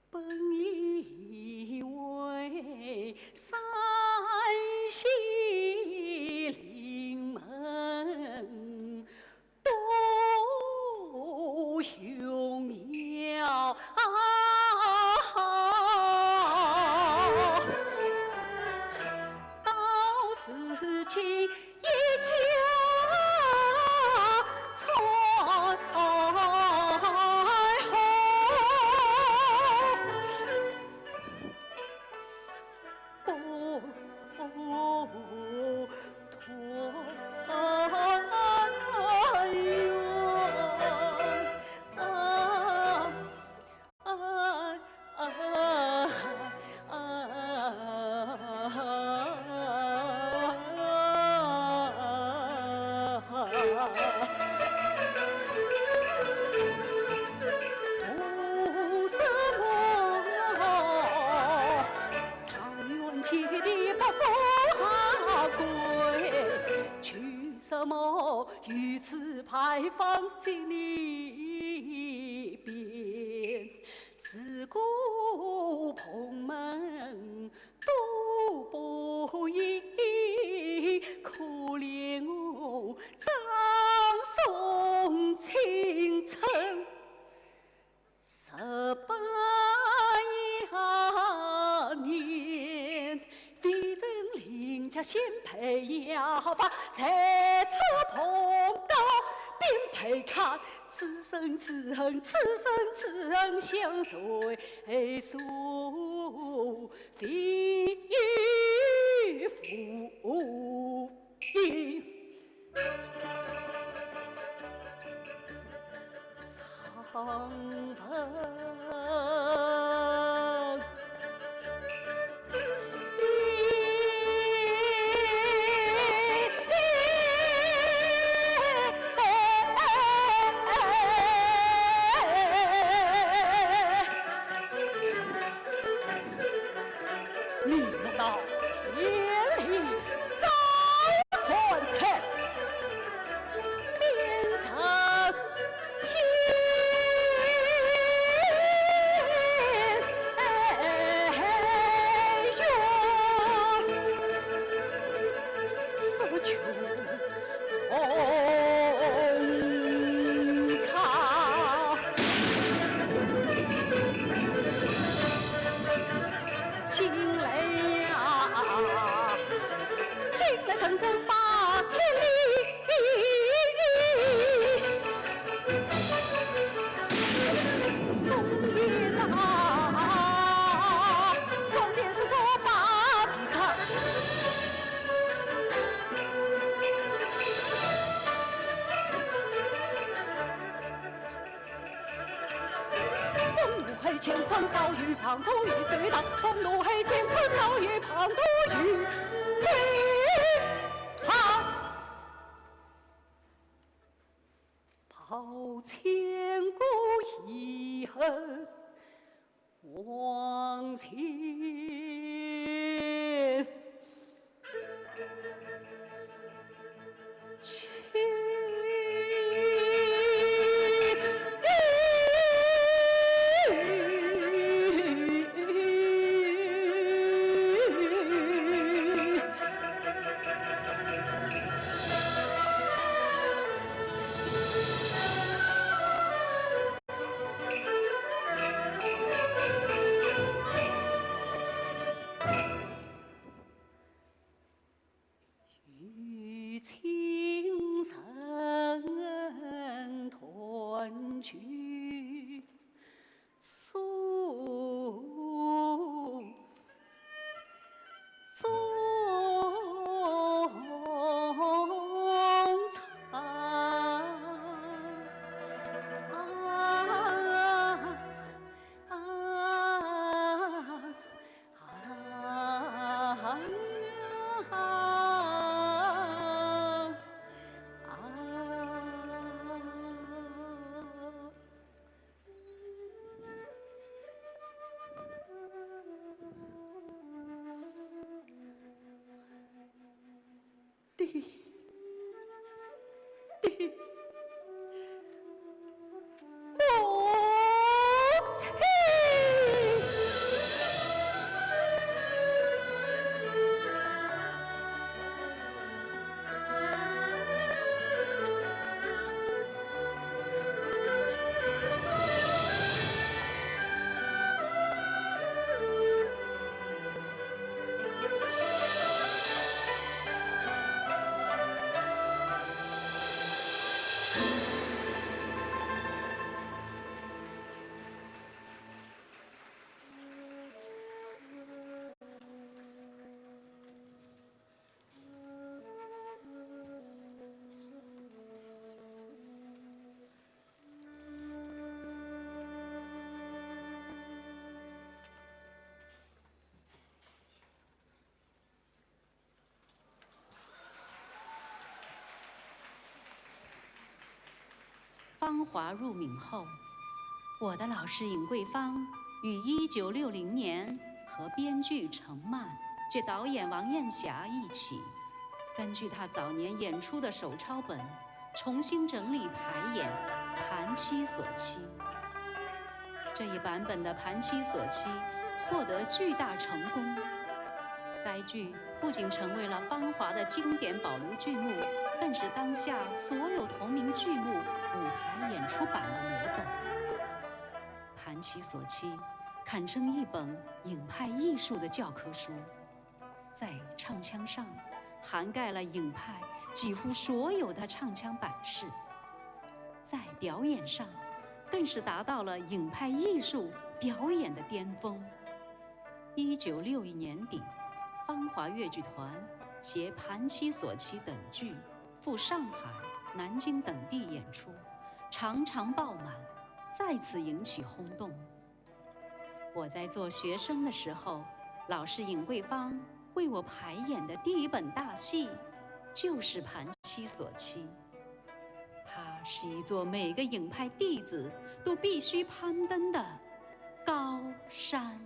本以为山西临门多雄耀，到如今一家传于此牌坊进里边，自古蓬门都不易，可怜我葬送青春18年。为人邻家先配要法，才测碰到并配看，此生此恨，此生此恨相随诉，非夫应。苍风到天里早算成，变成金元，色穷红草。进来呀，进来层层把天理，松叶呐，松叶是说把地藏。黑乾坤少于滂沱雨最大，风怒黑乾坤少于滂沱雨最大。抛千古遗恨，忘情。芳华入闽后，我的老师尹桂芳于1960年和编剧程曼及导演王艳霞一起，根据他早年演出的手抄本，重新整理排演《盘妻锁妻》。这一版本的《盘妻锁妻》获得巨大成功，该剧不仅成为了芳华的经典保留剧目，更是当下所有同名剧目舞台演出版的模本。《盘妻锁妻》堪称一本影派艺术的教科书，在唱腔上涵盖了影派几乎所有的唱腔版式，在表演上更是达到了影派艺术表演的巅峰。1961年底，芳华越剧团携《盘妻锁妻》等剧赴上海、南京等地演出，场场爆满，再次引起轰动。我在做学生的时候，老师尹桂芳为我排演的第一本大戏就是《盘妻锁妻》，它是一座每个影派弟子都必须攀登的高山。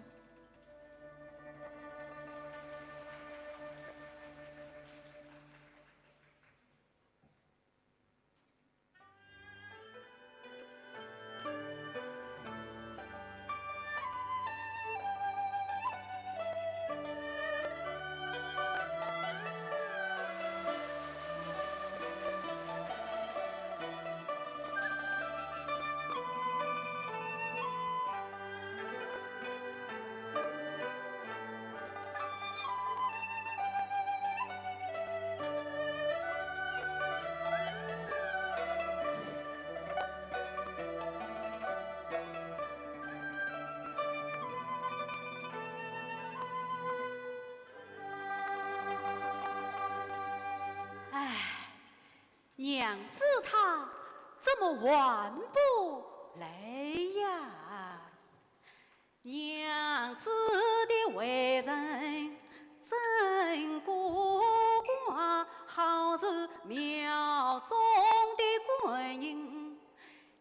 娘子她怎么完不来呀？娘子的为人真孤寡，好似庙中的观音，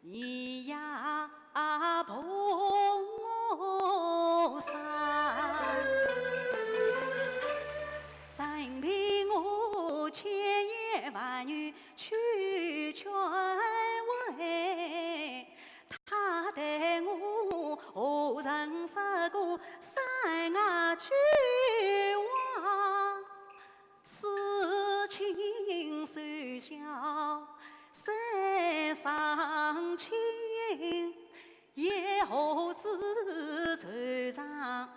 你呀捧我山，任凭我千言万语去劝慰，他待我何曾识过山外去往，事情虽小山上亲，也何止船上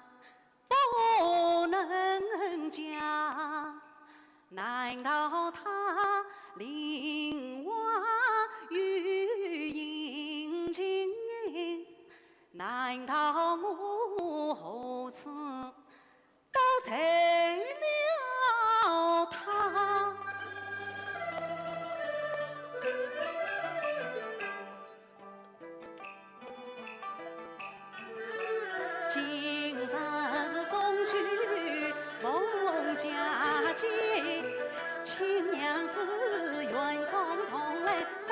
不能讲？难道他令我与殷勤？难道我何此得罪了他？今日是中秋逢佳节，亲娘子愿从同来撒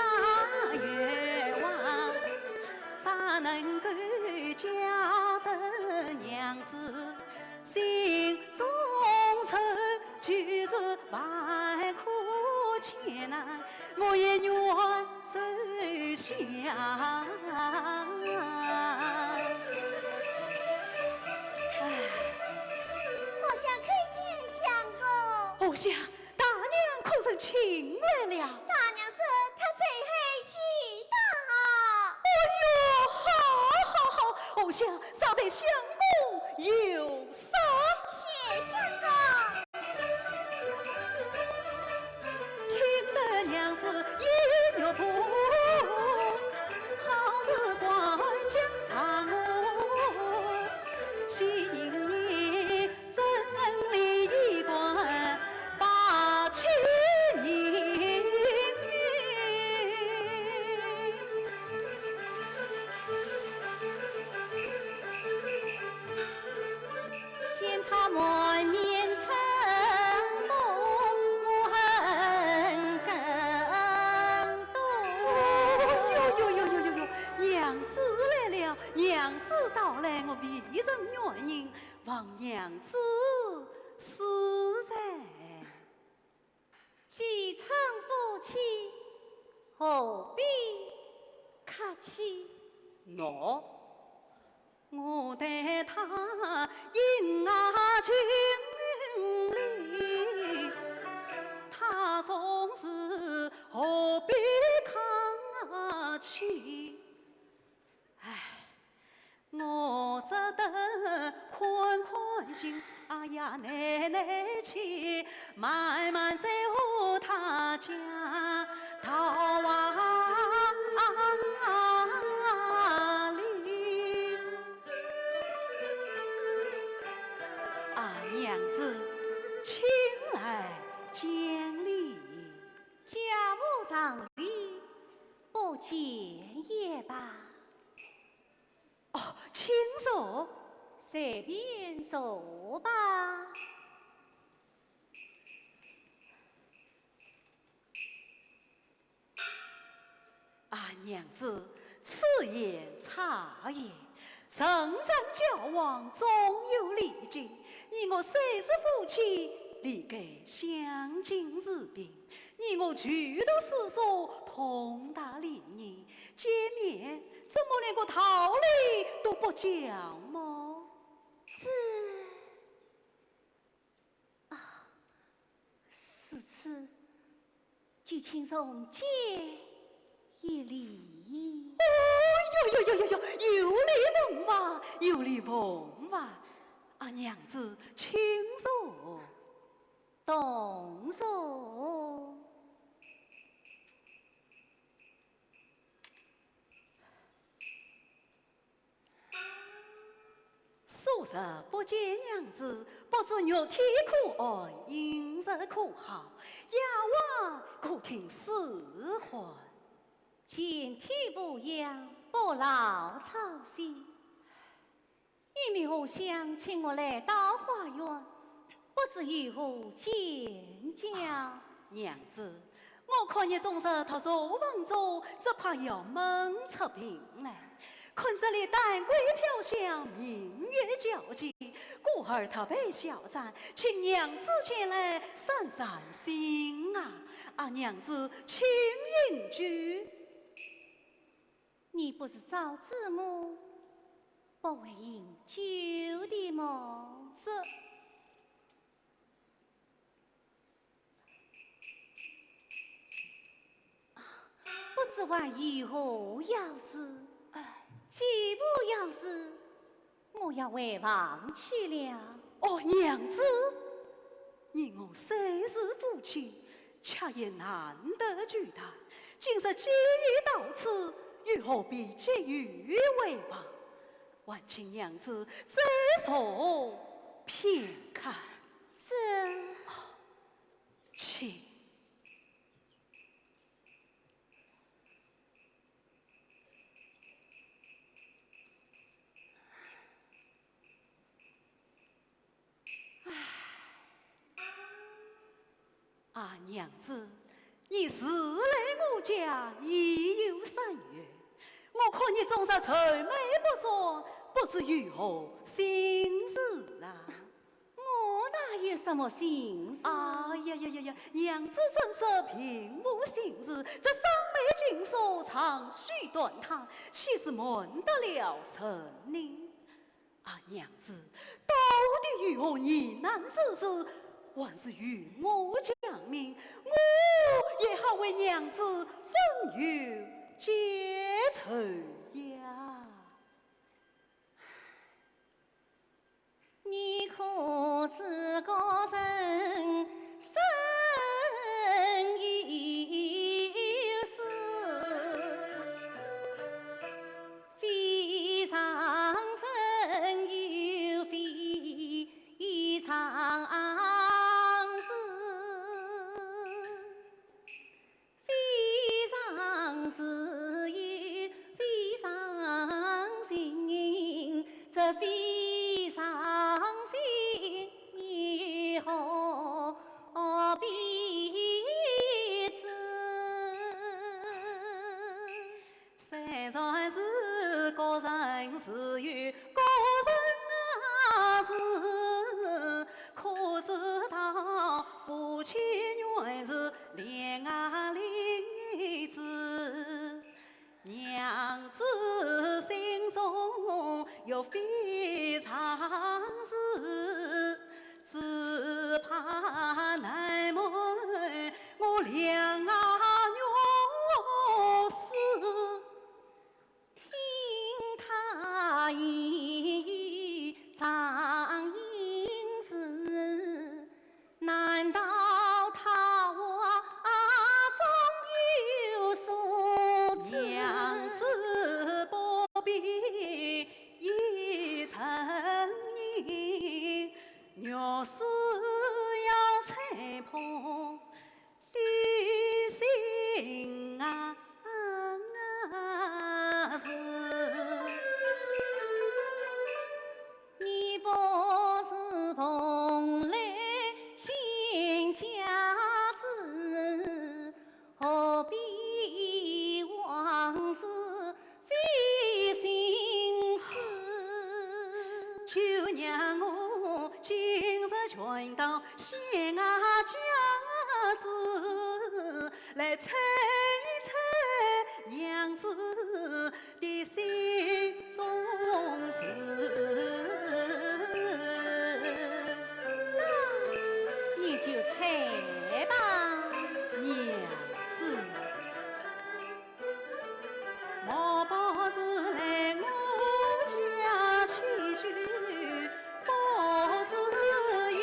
愿望，啥能够嫁得娘子心中愁，就是万苦艰难，我也愿受下。好像可以见相公。偶像，大娘可曾请来了？大娘说她谁还知道？哎呦，好，偶像稍等相公有赏。谢相公。听得娘子音乐谱，好似关江长舞，新年真理一贯把情迎。见他满面春风，我很感动。原因，望娘子思在。既称夫妻，何必客气？喏，我待他应啊情理，他总是何必客气？唉，我只得宽宽心，啊呀奶奶去，慢慢在乎他家逃里。啊娘子，请来见礼。家务长礼，不见也罢。哦，请坐，随便坐吧。啊娘子，此言差也。人战交往总有礼节，你我虽是夫妻，理该相敬如宾。你我举头四手，同大礼仪，见面怎么连个道理都不讲吗？此次就请送见一礼。哦哟，有礼奉吧，有礼奉吧。啊娘子，请坐。动手。素日不见娘子，不知肉体可爱，饮食可好，夜晚可听使唤。前天无恙，不劳操心。你们互相请我来到花园，不知如何见教？娘子，我看你总是头坐稳坐，只怕要闷出病来。看这里丹桂飘香，明月皎洁，故而特别嚣张，请娘子前来散散心啊！啊，娘子，请饮酒。你不是赵子母不会饮酒的吗？这不知还有何要事？既无要事，我要回房去了。哦，娘子，你我虽是夫妻，恰也难得聚谈，今日既已到此，又何必结余为王？还请娘子再坐片刻。请。啊，娘子，你时来我家已有3月，我看你总是愁眉不展，不知如何心事啊？我哪有什么心事？啊呀，娘子真是平无心事，这伤眉紧锁，长须断堂，岂是瞒得了神呢？啊，娘子，到底如何疑难之事？还是与我讲明，我也好为娘子分忧解愁呀。你可知个人生有事，非常生有非常。是有非常心，这非常心你何必知？虽然是个人自有个人长时，只怕难瞒我两啊虐死。听他言语常应是，难道他话中有所指？娘子不必一承认，若是要吹破的心啊是。你不是蓬莱新家子，何必往事费心思？就让我今日全到县啊家子来猜猜娘子的心中事。你就猜吧，娘子，莫不是来我家祈求，不是因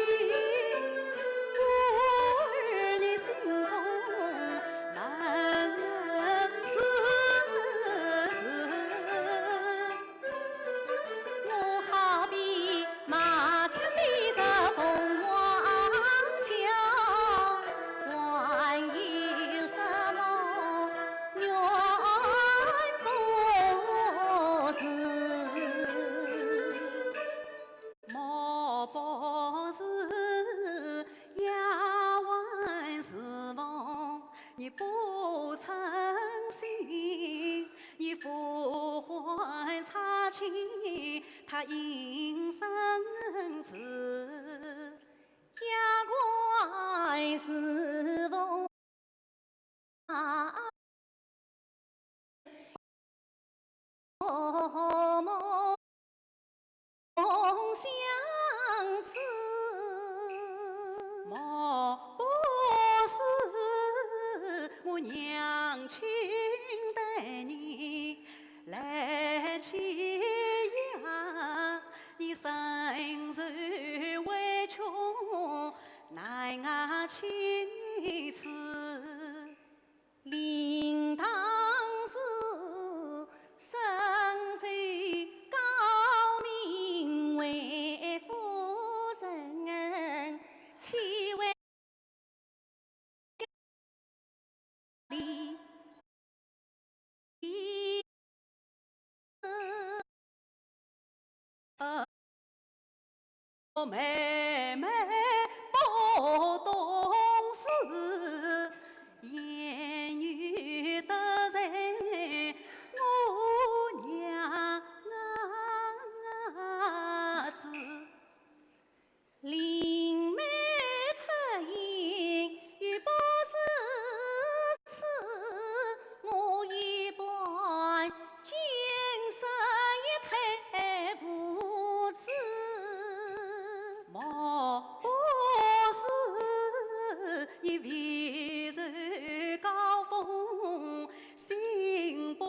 我儿的心中难事。我好比麻雀飞上凤凰桥，还有什么怨不是？莫不是夜晚时梦，你不诚心，你不还插情，他应生子。也怪是否梦相似，莫不是我娘亲待你来欺压，你身受委屈难啊启齿。令当时身受高明为夫人，岂为离我妹妹不懂事，言语得罪我娘子。灵媒出言又不是此，我一般今生一太无知。莫不是你为受高峰心不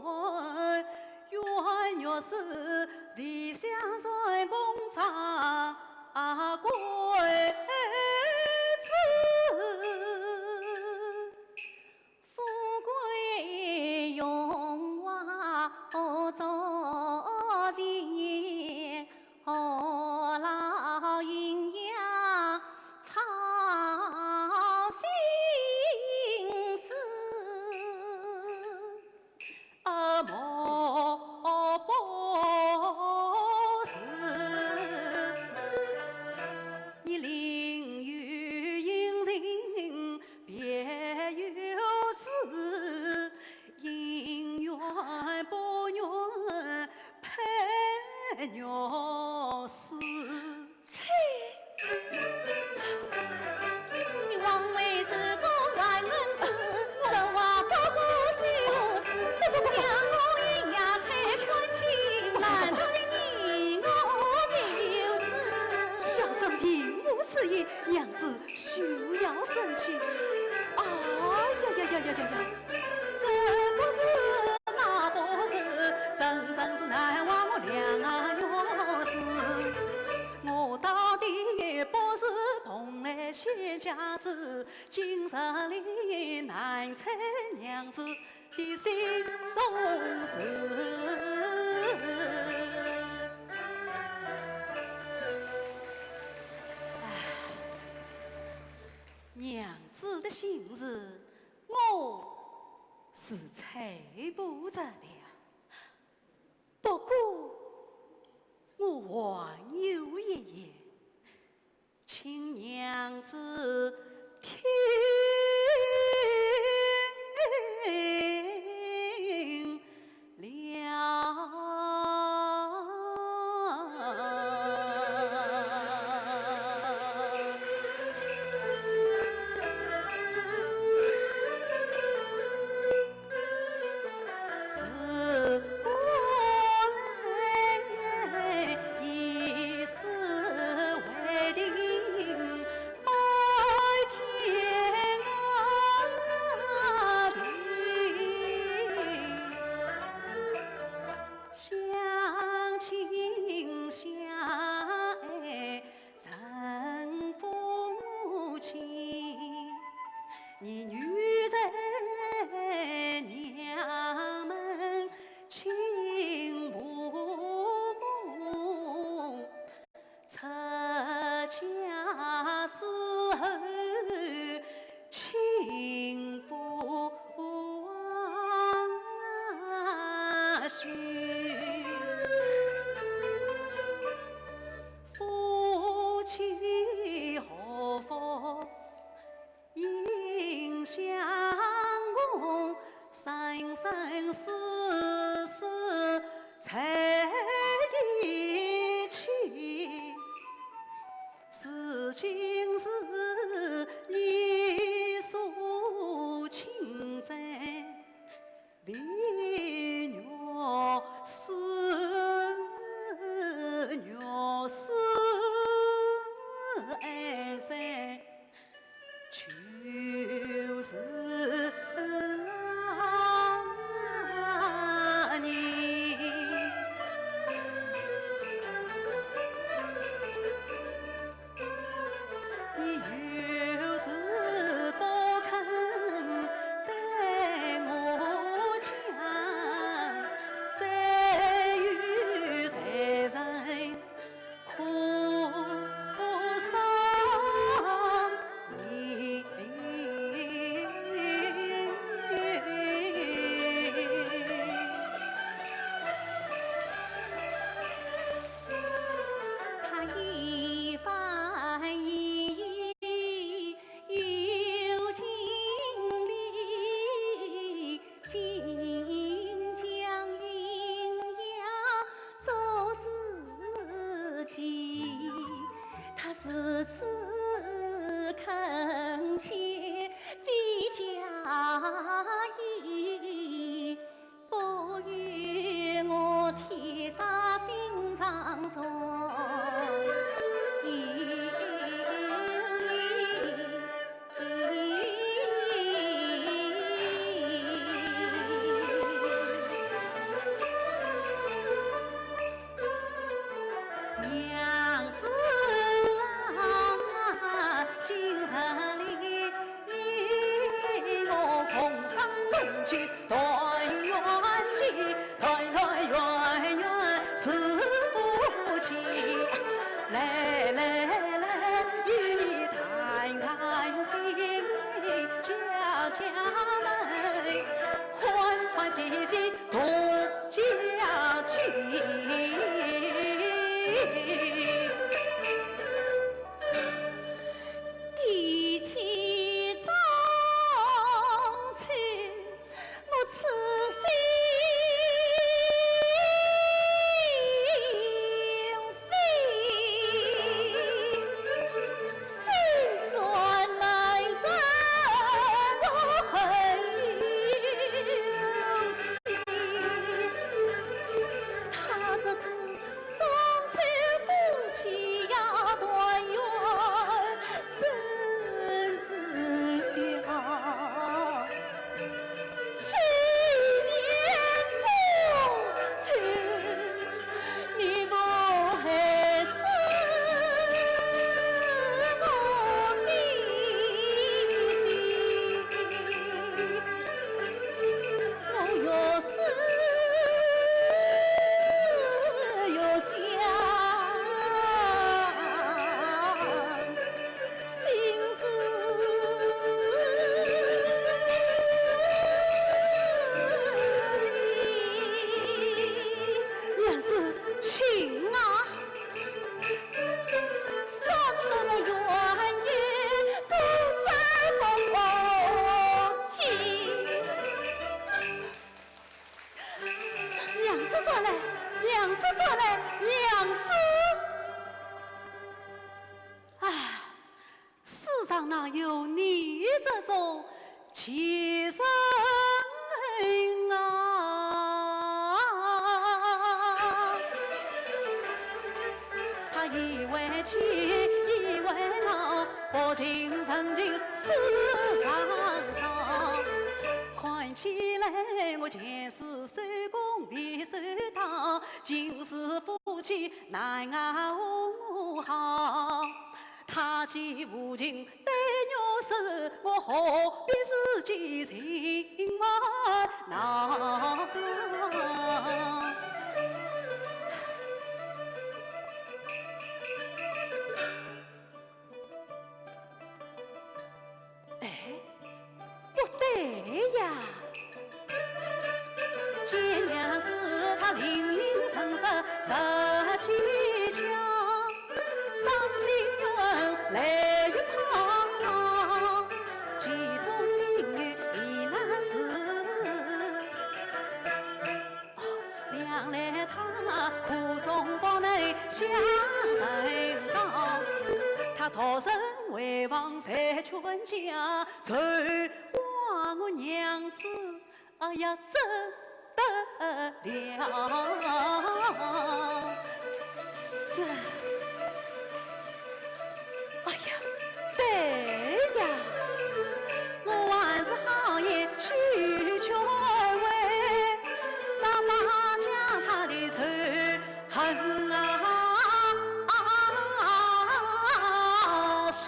欢，冤若是为想在工厂归富贵荣华何足钱，何劳阴阳操心思？莫不是你另有隐情别有知，姻缘不缘配鸟死。你枉为是个万人子，实话不过是无耻。不将我一夜太宽情，难对你家子，今日里难猜娘子的心中事。娘子的心事，我是猜不着了。不过，我还有一言，请娘子听了。夫妻何妨应相共，生生世世在一起。是今是一诉情债，为鸟思鸟思爱在，就是你。你有时不肯待我讲，再遇才人苦伤你。他一番一语有情理，竟将鸳鸯做自己。他是此恳切为家意，不愿我贴杀心肠中。娘子啊，今日里我共赏珍馐，团圆结，团团圆圆是夫妻。来来来，与你谈谈心，家家门，欢欢喜喜同家亲。提起宗亲，我此心扉，心酸难忍，我恨有情。他这宗亲夫妻。哪有你这种奇人啊？他以为妻，以为老，薄情曾经世上少。看起来我前世受功未受到，今世夫妻奈我好。他既无情对我手，我何必自己情爱恼？哎，不对呀！见娘子她灵灵诚实实气强，伤心冤泪欲淌，其中灵雨已难止。两来他苦中不能相人好，他逃生回房才劝家，才话我娘子哎呀真得了，这，哎呀，对呀，我还是好言去劝慰，啥法将他的仇恨消。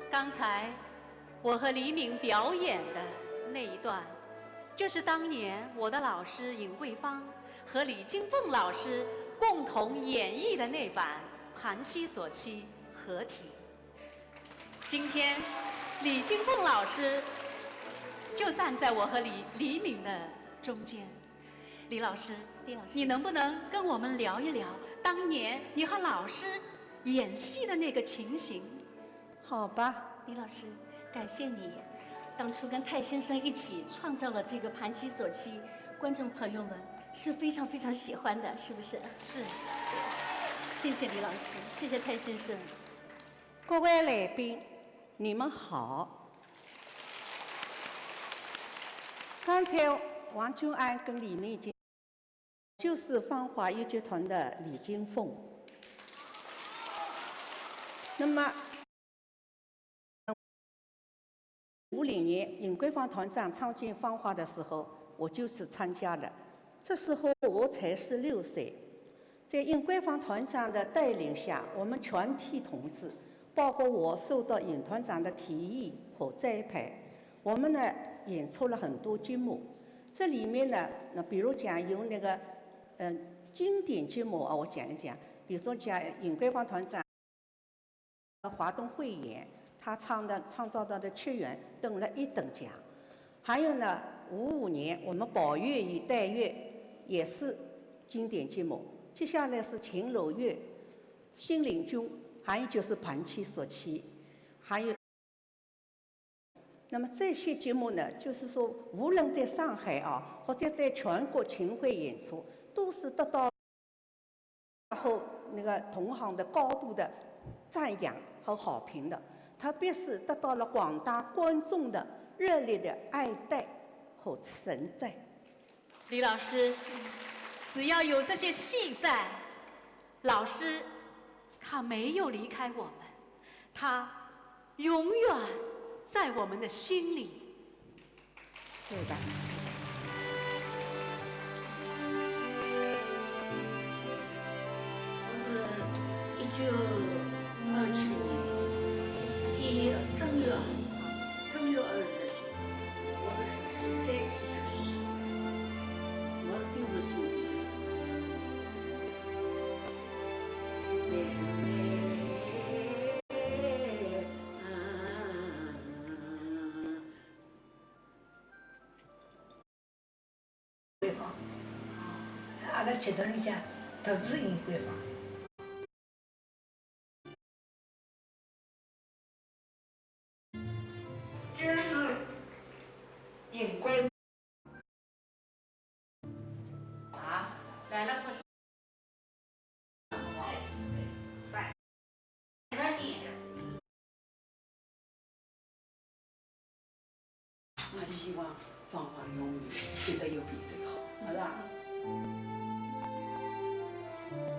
刚才我和黎明表演的那一段，就是当年我的老师尹桂芳和李金凤老师共同演绎的那版《盘妻索妻》合体。今天，李金凤老师就站在我和黎明的中间。李老师，你能不能跟我们聊一聊当年你和老师演戏的那个情形？好吧，李老师，感谢你当初跟泰先生一起创造了这个《盘妻索妻》，观众朋友们是非常非常喜欢的，是不是？是。谢谢李老师，谢谢泰先生。各位来宾，你们好。刚才王俊安跟李明已经就是芳华豫剧团的李金凤。那么50年尹桂芳团长创建芳华的时候，我就是参加了。这时候我才16岁，在尹桂芳团长的带领下，我们全体同志，包括我，受到尹团长的提议和栽培，我们呢演出了很多节目。这里面呢，比如讲有那个经典节目啊，我讲一讲。比如说讲尹桂芳团长华东汇演。他创造到的缺员得了1等奖，还有呢，55年我们宝月与黛月也是经典节目。接下来是秦楼月、新领军，还有就是盘妻索妻，还有。那么这些节目呢，就是说无论在上海啊，或者在全国巡回演出，都是得到然后那个同行的高度的赞扬和好评的。特别是得到了广大观众的热烈的爱戴和称赞。李老师，只要有这些戏在，老师他没有离开我们，他永远在我们的心里。是的。我是1927年。正月桂坊，阿拉接头里讲特殊尹桂坊。这是尹桂啊，来了不？我希望芳华永远比得有比得好，好吧？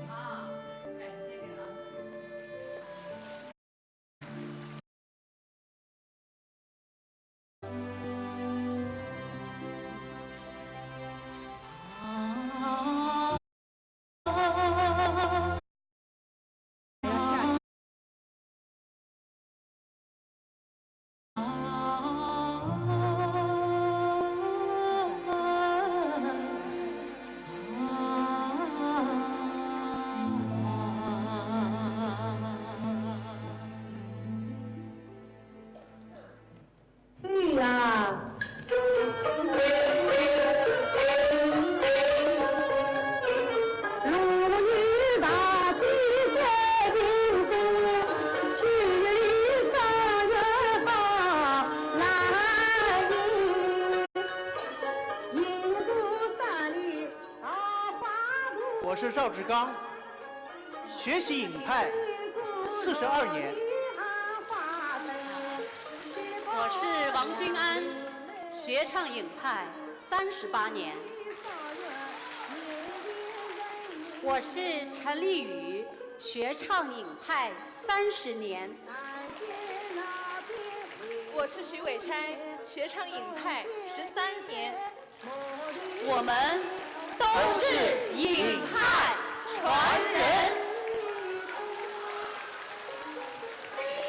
好，感谢李老师。我是赵志刚，学习影派42年。我是王君安，学唱影派38年。我是陈丽宇，学唱影派30年。我是徐伟钗，学唱影派13年。我们都是影派传人。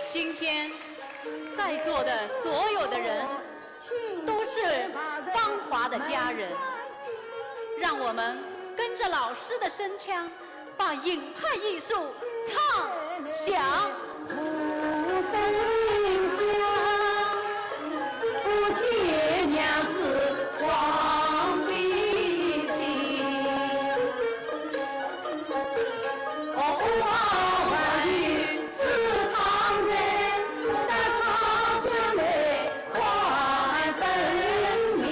今天在座的所有的人都是芳华的家人，让我们跟着老师的声腔，把影派艺术唱响。不见娘子王妃心，万语此苍人，但长江内快分明。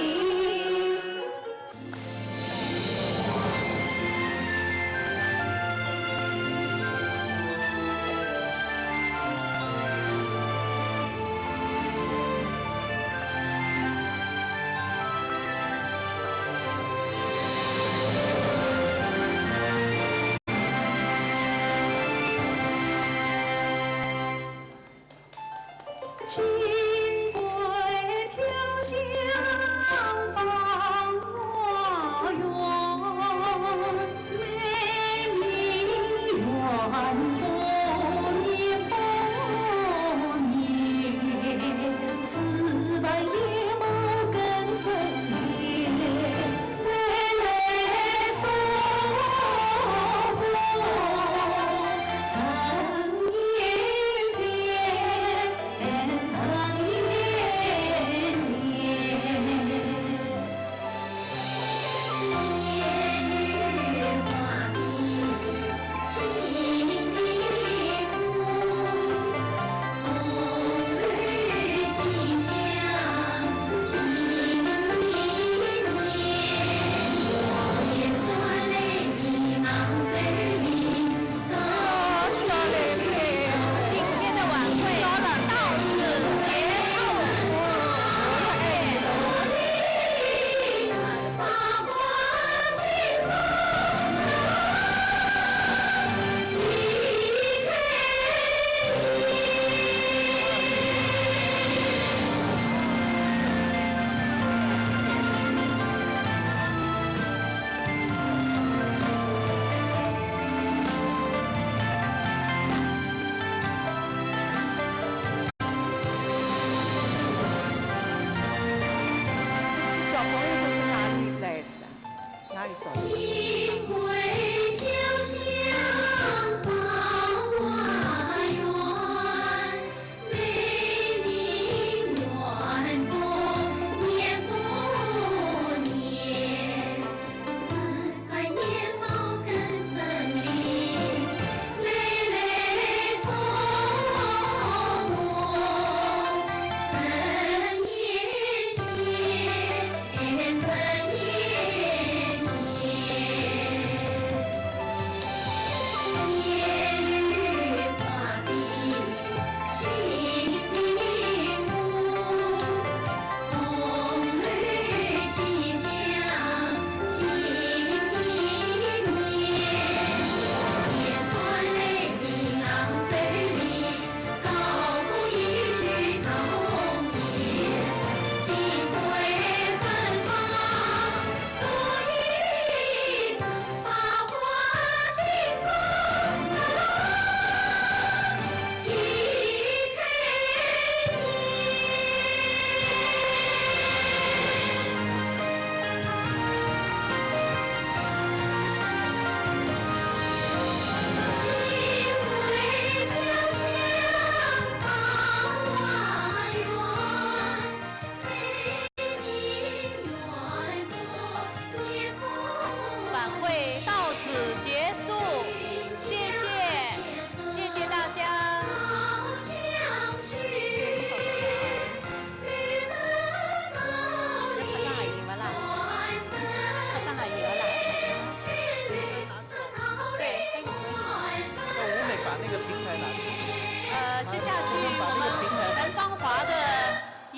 金龟飘香芳华园，美名远播年复年，此番也莫跟随来来送过，曾年间。曾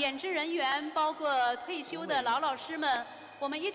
演职人员，包括退休的老师们，我们一起。